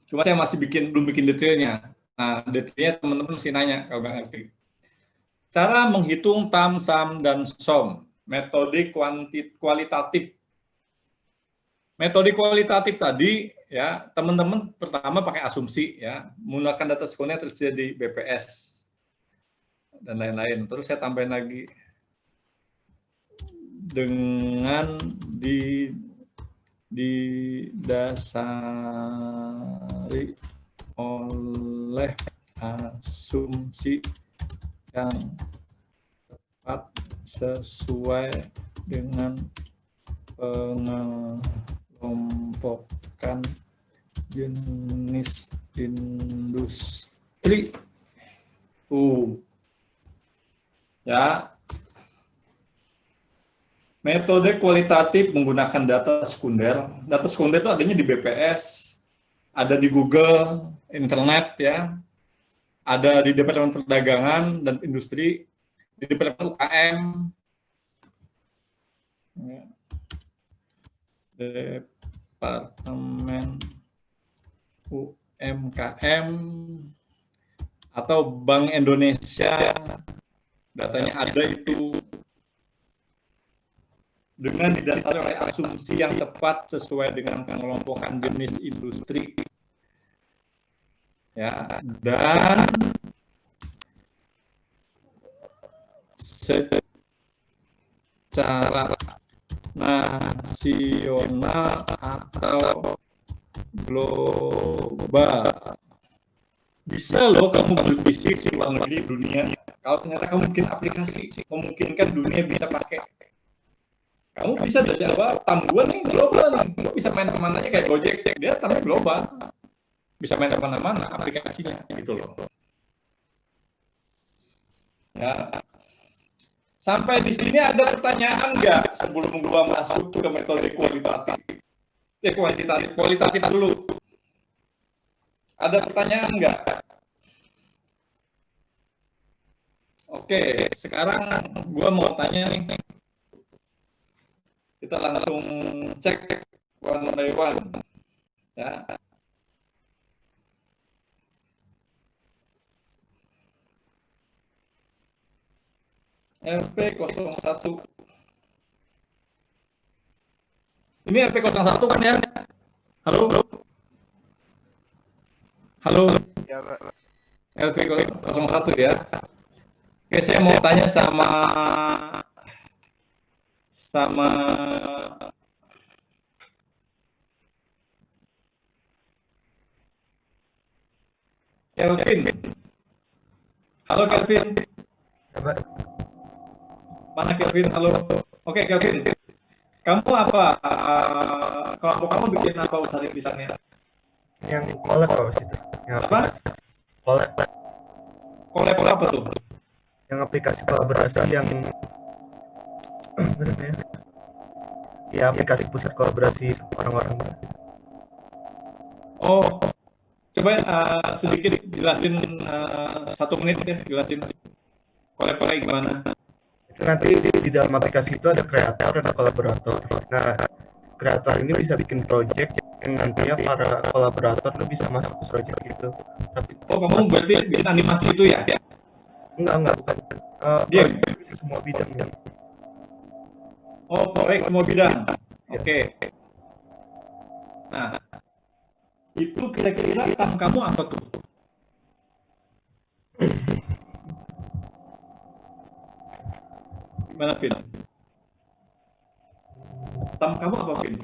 Cuma saya masih belum bikin detailnya. Nah, detailnya teman-teman mesti nanya kalau nggak ngerti. Cara menghitung tam, sum, dan som. Metode kualitatif. Metode kualitatif tadi, ya teman-teman pertama pakai asumsi, ya menggunakan data sekunder tersedia di BPS dan lain-lain. Terus saya tambahin lagi dengan didasari oleh asumsi yang tepat sesuai dengan pengelompokan jenis industri. Ya. Metode kualitatif menggunakan data sekunder. Data sekunder itu adanya di BPS, ada di Google, internet ya. Ada di Departemen Perdagangan dan Industri, di Departemen UKM. Ya. Departemen UMKM atau Bank Indonesia, datanya ada itu, dengan didasari oleh asumsi yang tepat sesuai dengan pengelompokan jenis industri. Ya, dan secara nasional atau global. Bisa loh kamu berbisnis di luar negeri dunia. Kalau ternyata kamu bikin aplikasi, memungkinkan dunia bisa pakai. Kamu bisa dari awal, tam gue nih global nih. Gue bisa main kemana aja kayak Gojek, dia tamnya global. Bisa main kemana-mana aplikasinya, gitu loh. Ya. Sampai di sini ada pertanyaan nggak sebelum gua masuk ke metode kualitatif? Kualitatif dulu. Ada pertanyaan nggak? Oke, sekarang gua mau tanya nih. Kita langsung cek one by one. Ya. RP01. Ini RP01 kan ya? Halo? Halo? Ya, Pak. RP01 ya? Oke, saya mau tanya sama Kelvin. Halo Kelvin. Ya, Pak. Mana Kelvin? Halo. Oke Kelvin. Kamu apa? Kelompok kamu bikin apa usaha tulisannya? Yang collab apa situ? Yang Apa? collab. Collab apa tuh? Yang aplikasi kolaborasi yang apa namanya? Ya, aplikasi pusat kolaborasi orang-orang. Oh, coba sedikit jelasin 1 menit ya, jelasin collab-nya gimana? Itu nanti di dalam aplikasi itu ada kreator dan kolaborator. Nah, kreator ini bisa bikin project yang nantinya para kolaborator itu bisa masuk ke project itu. Tapi Kamu berarti bikin animasi itu ya? enggak bukan. Dia Bisa semua bidang. proyek semua bidang. Oke. Nah, itu kira-kira tam kamu apa tuh? Gimana, Vin? Tam kamu apa, Vin?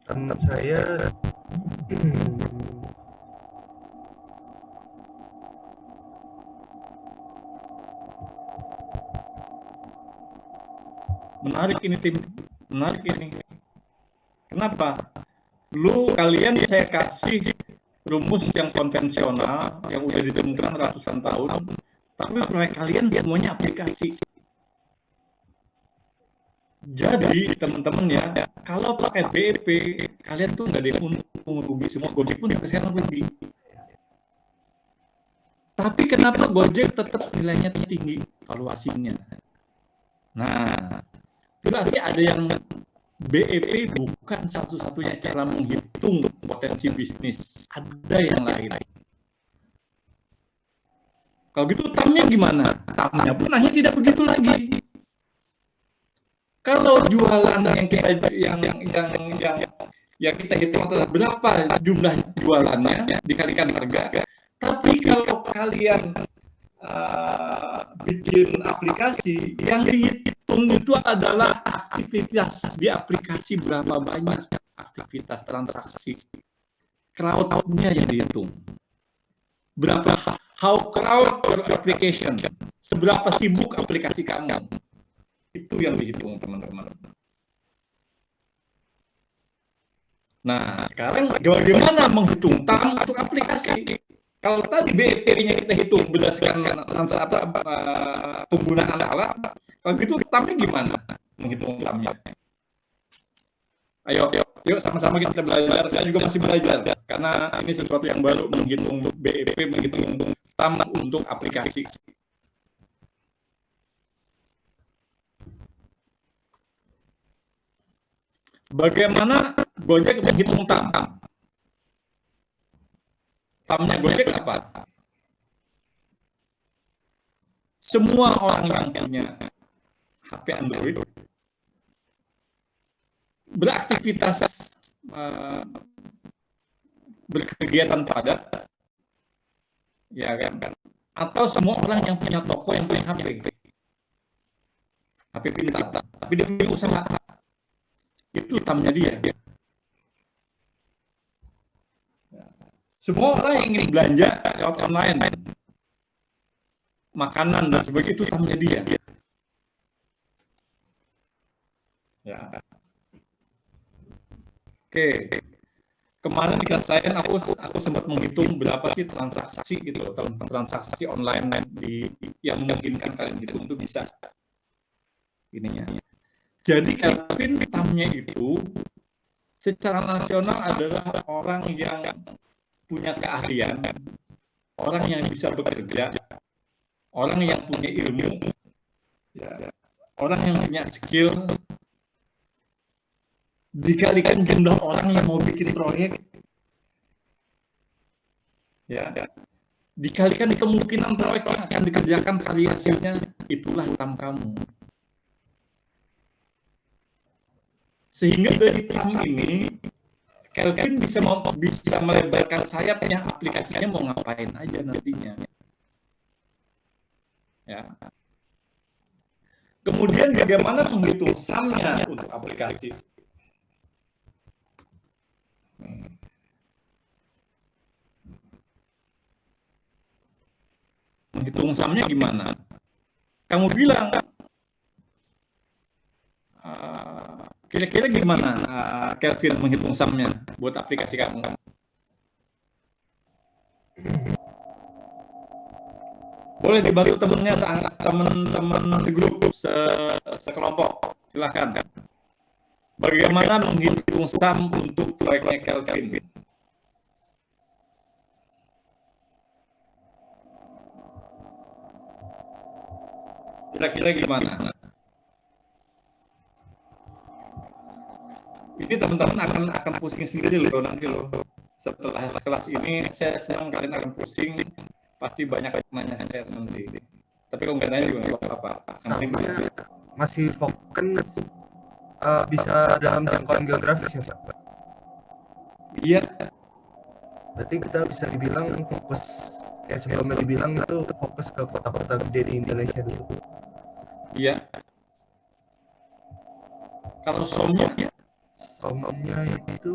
Teman saya menarik ini tim, menarik ini. Kenapa? Kalian saya kasih rumus yang konvensional yang udah ditemukan ratusan tahun, tapi proyek kalian semuanya aplikasi. Jadi teman-teman ya, kalau pakai BEP, kalian tuh nggak ada yang untung, rugi semua. Gojek pun sekarang rugi. Tapi kenapa Gojek tetap nilainya tinggi valuasinya? Nah, berarti ada yang BEP bukan satu-satunya cara menghitung potensi bisnis. Ada yang lain. Kalau gitu TAM-nya gimana? TAM-nya pun hanya tidak begitu lagi. Kalau jualan yang kita hitung adalah berapa jumlah jualannya dikalikan harga. Tapi kalau kalian bikin aplikasi, yang dihitung itu adalah aktivitas di aplikasi, berapa banyak aktivitas transaksi. Crowd-nya yang dihitung. How crowd your application, seberapa sibuk aplikasi kamu. Itu yang dihitung, teman-teman. Nah, sekarang bagaimana menghitung TAM untuk aplikasi? Kalau tadi BEP-nya kita hitung berdasarkan penggunaan alat, kalau gitu TAM-nya gimana menghitung TAM-nya? Ayo, sama-sama kita belajar. Saya juga masih belajar, karena ini sesuatu yang baru, menghitung BEP, menghitung TAM untuk aplikasi. Bagaimana Gojek menghitung TAM? TAM-nya Gojek apa? Semua orang yang punya HP Android beraktivitas, berkegiatan padat, ya kan? Atau semua orang yang punya toko yang punya HP pintar, tapi dia punya usaha. Itu TAM-nya dia. Semua orang yang ingin belanja lewat online, makanan dan sebagainya, itu TAM-nya dia. Ya. Oke. Kemarin di kelas lain aku sempat menghitung berapa sih transaksi gitu, transaksi online yang memungkinkan kalian hitung itu bisa. Ininya. Jadi Kelvin TAM-nya itu secara nasional adalah orang yang punya keahlian, orang yang bisa bekerja, orang yang punya ilmu, ya, orang yang punya skill, dikalikan jumlah orang yang mau bikin proyek, ya, dikalikan kemungkinan proyek yang akan dikerjakan variasinya, itulah TAM kamu. Sehingga dari TAM ini, Kelvin bisa melebarkan sayapnya, aplikasinya mau ngapain aja nantinya. Ya. Kemudian bagaimana menghitung SAM-nya untuk aplikasi? Menghitung SAM-nya gimana? Kamu bilang, kira-kira gimana Kelvin menghitung SAM-nya buat aplikasi kamu? Boleh dibantu temennya, teman-teman segrup, sekelompok. Silakan. Bagaimana menghitung SAM untuk proyeknya Kelvin? Kira-kira gimana? Ini teman-teman akan pusing sendiri loh nanti loh. Setelah kelas ini saya senang kalian akan pusing, pasti banyak nanya saya nanti. Tapi kalau nggak nanya juga nggak apa-apa. Masih fokus kan bisa dalam jangkauan geografis ya Pak? Iya. Berarti kita bisa dibilang fokus, kayak sebelumnya dibilang itu fokus ke kota-kota gede di Indonesia dulu. Iya. Kalau SOM-nya itu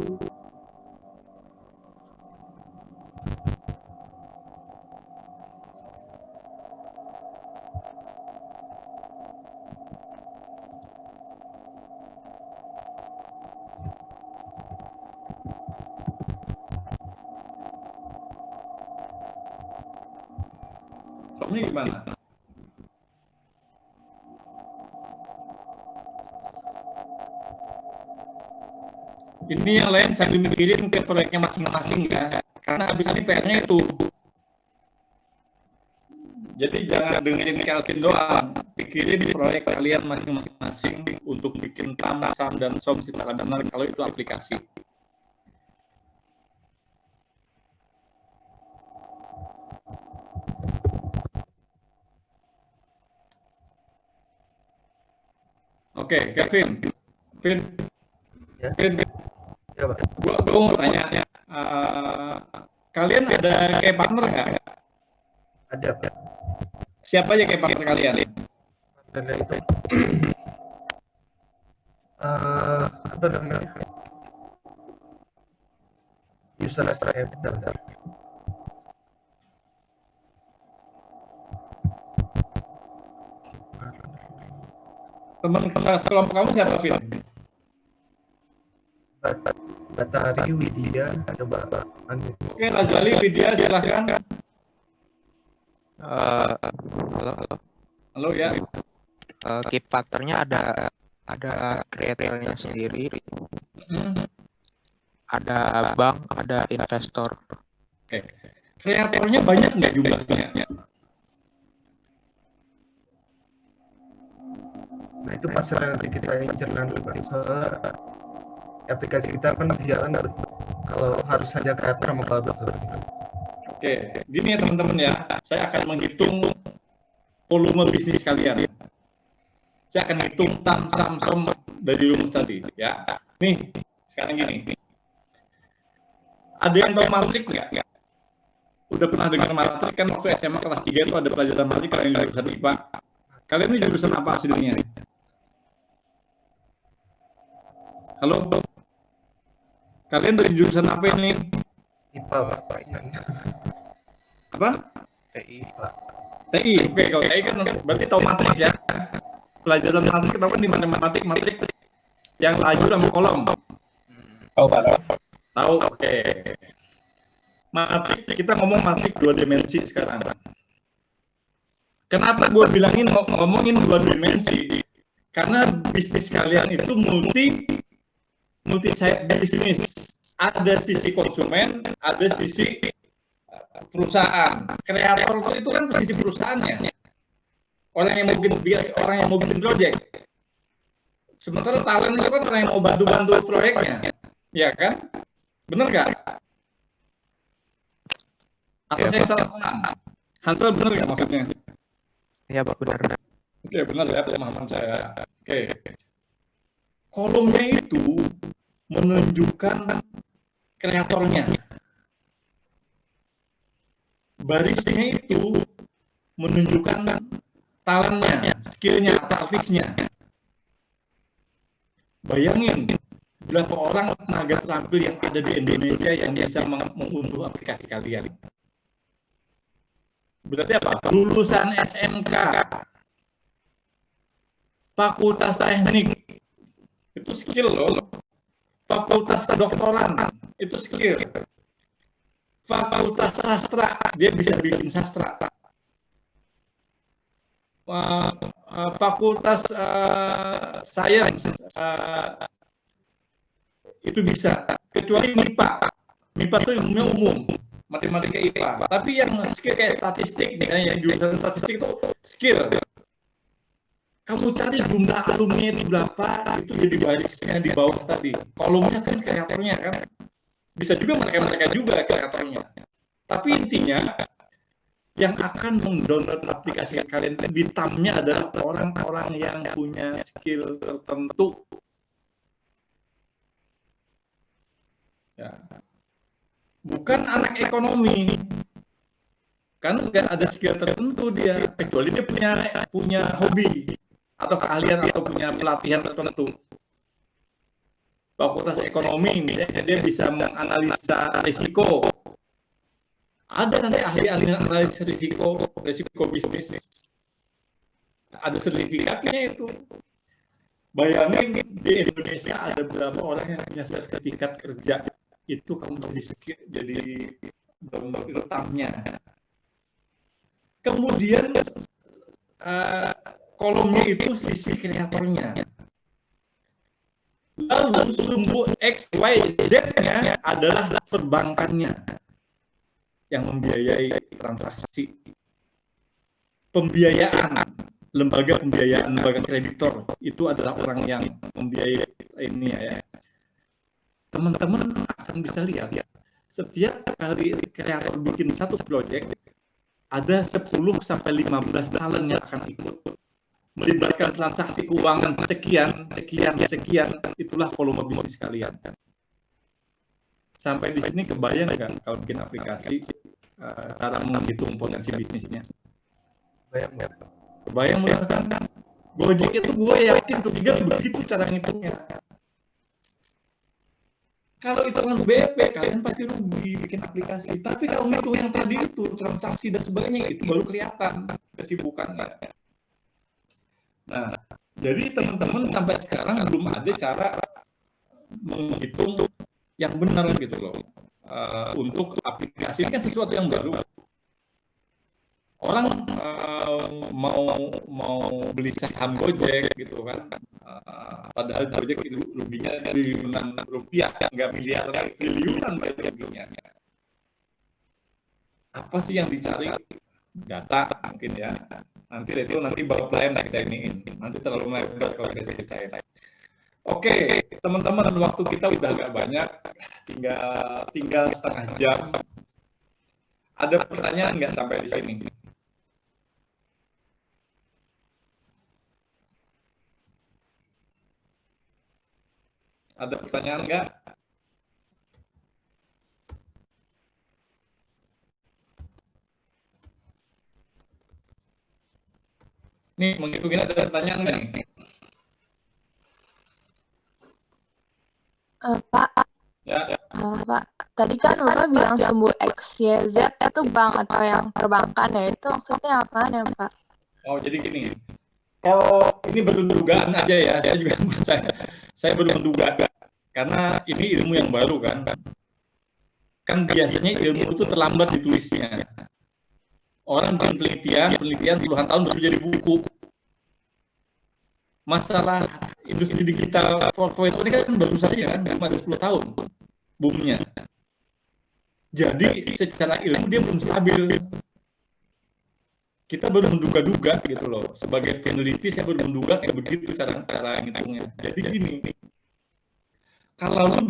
Somnya gimana? Ini yang lain sambil mikirin ke proyeknya masing-masing ya. Karena habis ini PR-nya itu. Jadi jangan dengerin Kelvin doang. Pikirin proyek kalian masing-masing untuk bikin TAM, SAM, dan SOM secara benar kalau itu aplikasi. Oke, Kevin. Vin. Ya. Vin. Ya, Pak. Gua mau tanya, kalian ada kayak partner nggak? Ada, Pak. Siapa aja kayak partner kalian? Karena itu apa namanya? User saya bentar. Teman sekelompok kamu siapa, Vin? Batari, Widya, coba Anu. Oke, Lazali, Widya, silahkan. Halo, Halo ya. key partnernya ada kreatornya sendiri, ada bank, ada investor. Oke. Kreatornya banyak nggak jumlahnya? Nah itu masalah nanti kita incer nanti Pak. Soalnya aplikasi kita kan jalan kalau harus ada kreator sama kolaborator. Oke, gini ya teman-teman ya. Saya akan menghitung volume bisnis kalian. Saya akan hitung TAM, SAM, SOM dari rumus tadi. Ya, nih sekarang gini. Ada yang tahu matrik nggak? Udah pernah dengar matrik kan waktu SMA kelas 3 itu ada pelajaran matrik kalau yang jurusan IPA. Kalian ini jurusan apa aslinya? Halo? Kalian dari jurusan apa ini? IPA Pak. Apa? TI Pak. TI. Oke, kalau TI kan berarti tahu matrik ya. Pelajaran matrik tahu kan di mana matrik yang lajur sama kolom. Tahu Pak. Tahu? Oke. Matrik, kita ngomong matrik 2 dimensi sekarang. Kenapa gue bilangin ngomongin 2 dimensi? Karena bisnis kalian itu multi side bisnis. Ada sisi konsumen, ada sisi perusahaan. Kreator itu kan sisi perusahaannya. Orang yang mau bikin project. Sementara talent itu kan orang yang mau bantu proyeknya. Ya kan? Bener nggak? Atau Ya, saya salah paham? Hansel bener nggak maksudnya? Ya Pak, benar. Oke, benar ya pemahaman saya. Oke. Kolomnya itu menunjukkan kreatornya. Barisnya itu menunjukkan talentnya, skillnya, artisnya. Bayangin berapa orang tenaga terampil yang ada di Indonesia yang bisa mengunduh aplikasi kalian. Berarti apa? Lulusan SMK, Fakultas Teknik, itu skill loh. Fakultas Kedokteran, itu skill. Fakultas Sastra, dia bisa bikin sastra. Fakultas Sains, itu bisa. Kecuali MIPA. MIPA itu ilmunya umum. Matematika IPA, tapi yang skill kayak statistik, yang jurusan statistik itu skill. Kamu cari jumlah alumni itu berapa, itu jadi barisnya di bawah tadi. Kolomnya kan kreatornya kan, bisa juga mereka juga kreatornya. Tapi intinya, yang akan mendownload aplikasi kalian di TAM-nya adalah orang-orang yang punya skill tertentu. Ya. Bukan anak ekonomi, karena nggak ada skill tertentu dia, kecuali dia punya hobi atau keahlian atau punya pelatihan tertentu. Fakultas ekonomi misalnya dia bisa menganalisa risiko. Ada nanti ahli analisa risiko bisnis. Ada sertifikatnya itu. Bayangin di Indonesia ada berapa orang yang punya sertifikat kerja. Itu kamu jadi download retamnya. Kemudian kolomnya itu sisi kreatornya. Lalu sumbu X, Y, Z-nya adalah perbankannya yang membiayai transaksi. Pembiayaan, lembaga pembiayaan, lembaga kreditor itu adalah orang yang membiayai ini ya. Teman-teman akan bisa lihat ya, setiap kali kreator bikin satu proyek, ada 10 sampai 15 talent yang akan ikut. Melibatkan transaksi keuangan sekian, itulah volume bisnis kalian. Sampai di sini kebayang nggak kalau bikin aplikasi, cara menghitung potensi bisnisnya? Kebayang mulai kan? Gojek itu gue yakin ketiga begitu cara ngitungnya. Kalau hitungan BP, kalian pasti rugi bikin aplikasi. Tapi kalau ngitung yang tadi itu, transaksi dan sebagainya, itu baru kelihatan kesibukannya. Nah, jadi teman-teman sampai sekarang belum ada cara menghitung yang benar gitu loh. Untuk aplikasi ini kan sesuatu yang baru. Orang mau beli saham Gojek gitu kan, padahal Gojek ruginya triliunan rupiah, nggak miliar, triliunan rugianya. Apa sih yang dicari? Data mungkin ya. Nanti baru lain kita iniin. Nanti terlalu melebar kalau kita ceritain. Oke, teman-teman, waktu kita udah agak banyak, tinggal setengah jam. Ada pertanyaan nggak sampai di sini? Ada pertanyaan nggak? Nih, menghitungin ada pertanyaan nggak nih? Pak, Ya, Pak, tadi kan Bapak bilang sumbu X, Y, Z itu bank atau yang perbankan ya, itu maksudnya apaan ya Pak? oh jadi gini. Kalau ini baru dugaan aja ya, saya baru menduga karena ini ilmu yang baru kan. Kan biasanya ilmu itu terlambat ditulisnya. Orang bikin penelitian puluhan tahun baru jadi buku. Masalah industri digital 4.0 ini kan baru saja kan, 10 tahun boomnya. Jadi secara ilmu dia belum stabil. Kita baru menduga-duga gitu loh. Sebagai peneliti saya baru menduga kayak begitu cara ngitungnya. Jadi gini, kalau lu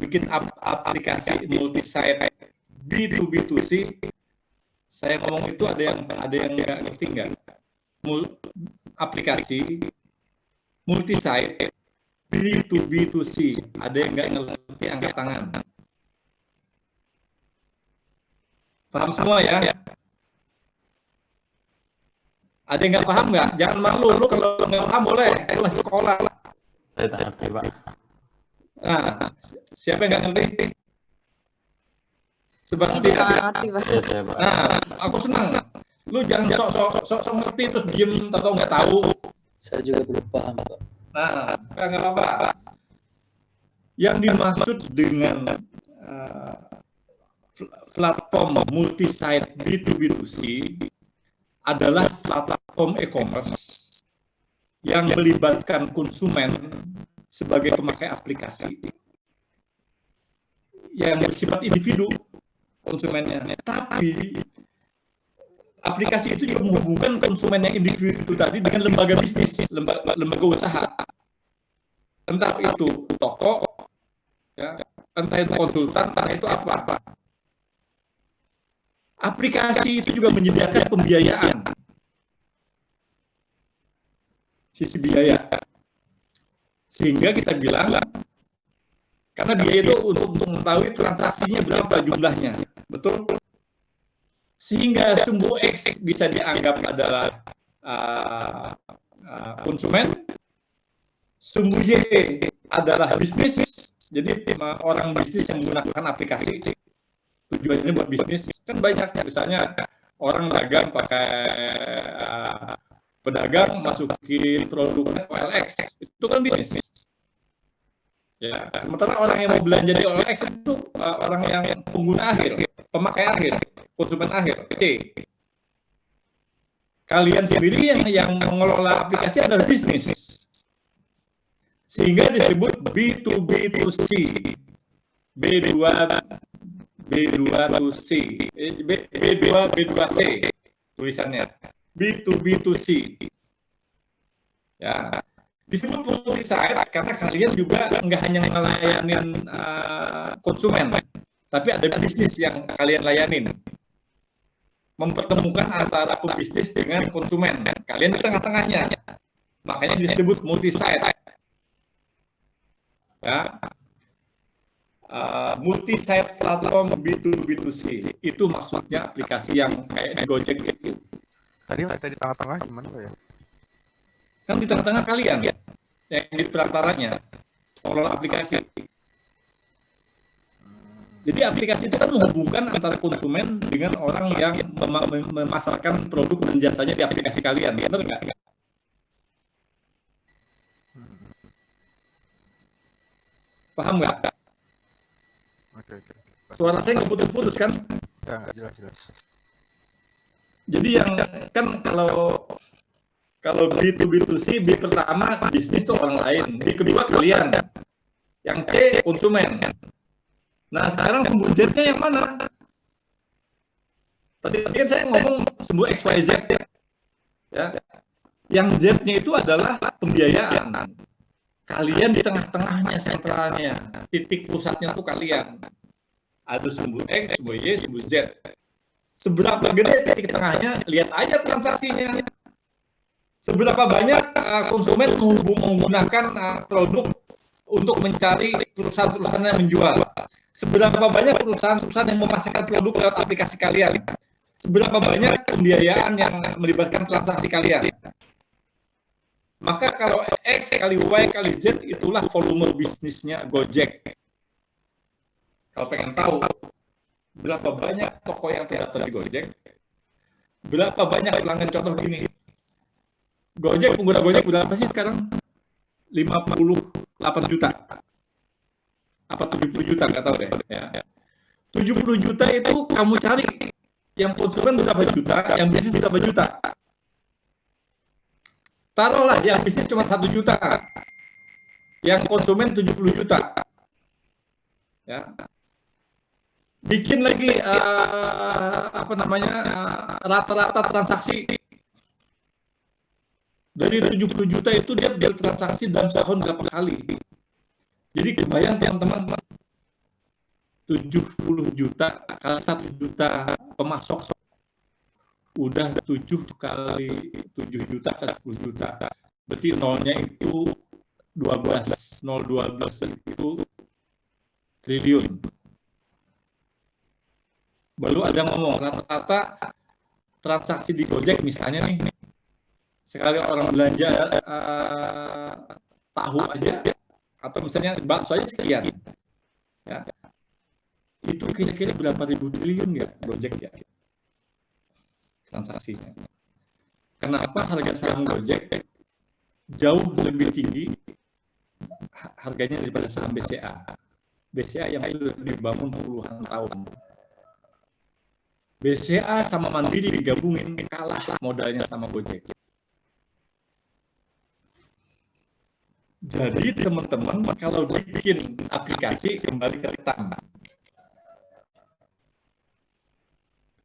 bikin aplikasi multi-site B2B2C, saya ngomong itu ada yang nggak ngerti nggak? Aplikasi multi-site B2B2C, ada yang nggak ngerti angkat tangan. Paham semua ya? Ada yang nggak paham nggak? Jangan malu, lu kalau nggak paham boleh, lu masih sekolah. Saya tak ngerti, Pak. Nah, siapa yang nggak ngerti? Sebastian. Nggak ngerti Pak. Ya, saya, Pak. Nah, aku senang. Lu jangan sok ngerti terus diem atau nggak tahu. Saya juga belum paham, Pak. Nah, nggak apa-apa. Yang dimaksud dengan platform multi-site B2B2C adalah platform e-commerce yang melibatkan konsumen sebagai pemakai aplikasi yang bersifat individu konsumennya. Tapi aplikasi itu juga menghubungkan konsumen yang individu tadi dengan lembaga bisnis, lembaga usaha. Entah itu toko, ya, entah itu konsultan, entah itu apa-apa. Aplikasi itu juga menyediakan pembiayaan. Sisi biaya. Sehingga kita bilang, karena biaya itu untuk mengetahui transaksinya berapa jumlahnya. Betul? Sehingga sumbu X bisa dianggap adalah konsumen, sumbu Y adalah bisnis. Jadi orang bisnis yang menggunakan aplikasi tujuannya buat bisnis kan banyak, misalnya orang dagang pakai pedagang masukin produknya OLX, itu kan bisnis. Ya, sementara orang yang mau belanja di OLX itu orang yang pengguna akhir, pemakai akhir, konsumen akhir, C. kalian sendiri yang mengelola aplikasi adalah bisnis. Sehingga disebut B2B2C. B2C. B2C tulisannya. B2B2C. Ya. Disebut multi-site karena kalian juga nggak hanya ngelayanin konsumen, tapi ada bisnis yang kalian layanin. Mempertemukan antara pebisnis dengan konsumen. Kalian di tengah-tengahnya. Makanya disebut multi-site. Ya. Multi-site platform B2B2C. Itu maksudnya aplikasi yang kayak di Gojek itu. Tadi di tengah-tengah gimana Pak ya? Kan di tengah-tengah kalian yang di perantaranya pengelola aplikasi. Jadi aplikasi itu kan menghubungkan antara konsumen dengan orang yang memasarkan produk dan jasanya di aplikasi kalian, benar nggak? Paham nggak? Oke. Suara saya nggak putus-putus kan? Ya, nggak jelas. Jadi yang kan kalau B2B2C, B pertama bisnis itu orang lain, B kedua kalian, yang C konsumen. Nah sekarang sumbu Z-nya yang mana? Tadi kan saya ngomong sumbu XYZ, ya. Yang Z-nya itu adalah pembiayaan. Kalian di tengah-tengahnya, sentralnya, titik pusatnya itu kalian. Ada sumbu X, sumbu Y, sumbu Z. Seberapa gede titik tengahnya, lihat aja transaksinya. Seberapa banyak konsumen menggunakan produk untuk mencari perusahaan-perusahaan yang menjual. Seberapa banyak perusahaan-perusahaan yang memasarkan produk lewat aplikasi kalian. Seberapa banyak pembiayaan yang melibatkan transaksi kalian. Maka kalau X kali Y kali Z, itulah volume bisnisnya Gojek. Kalau pengen tahu berapa banyak toko yang terdaftar di Gojek, berapa banyak pelanggan, contoh gini, Gojek, pengguna Gojek berapa sih sekarang? 58 juta. Apa 70 juta, nggak tahu deh. Ya. 70 juta itu kamu cari, yang konsumen berapa juta, yang bisnis berapa juta. Taruhlah yang bisnis cuma 1 juta, yang konsumen 70 juta. Ya. Bikin lagi rata-rata transaksi. Dari 70 juta itu dia bertransaksi dalam setahun berapa kali. Jadi kebayang teman-teman, 70 juta kali 1 juta pemasok, udah 7 kali 7 juta kali 10 juta. Berarti nolnya itu 12. 0,12 itu triliun. Baru ada ngomong, rata-rata transaksi di Gojek misalnya nih, sekali orang belanja tahu aja, atau misalnya bakso aja sekian, ya. Itu kira-kira berapa ribu triliun ya Gojek ya transaksinya. Kenapa harga saham Gojek jauh lebih tinggi harganya daripada saham BCA? BCA yang itu dibangun puluhan tahun. BCA sama Mandiri digabungin, kalah modalnya sama Gojek. Jadi teman-teman, kalau bikin aplikasi, kembali ke tangan.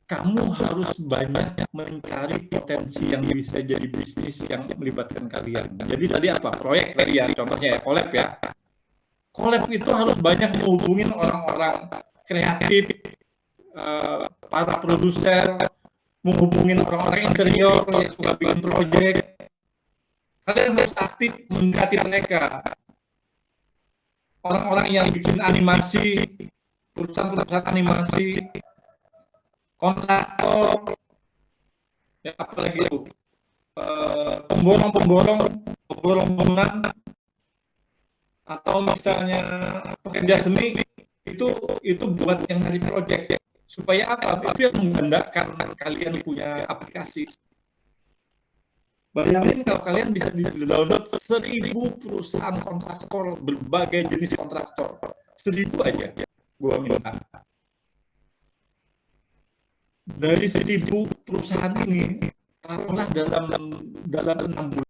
Kamu harus banyak mencari potensi yang bisa jadi bisnis yang melibatkan kalian. Jadi tadi apa? Proyek tadi ya, contohnya ya, collab ya. Collab itu harus banyak menghubungin orang-orang kreatif, para produser, menghubungin orang-orang interior yang suka bikin proyek. Kalian harus aktif mendekati mereka. Orang-orang yang bikin animasi, perusahaan-perusahaan animasi, kontraktor, ya apalagi itu, pemborong bangunan, atau misalnya pekerja seni, itu buat yang dari proyek. Supaya apa? Itu yang menggandakan kalian punya aplikasi. Bayangin kalau kalian bisa di-download 1000 perusahaan kontraktor, berbagai jenis kontraktor. 1000 aja, gua minta. Dari 1000 perusahaan ini, taruhlah dalam 6 bulan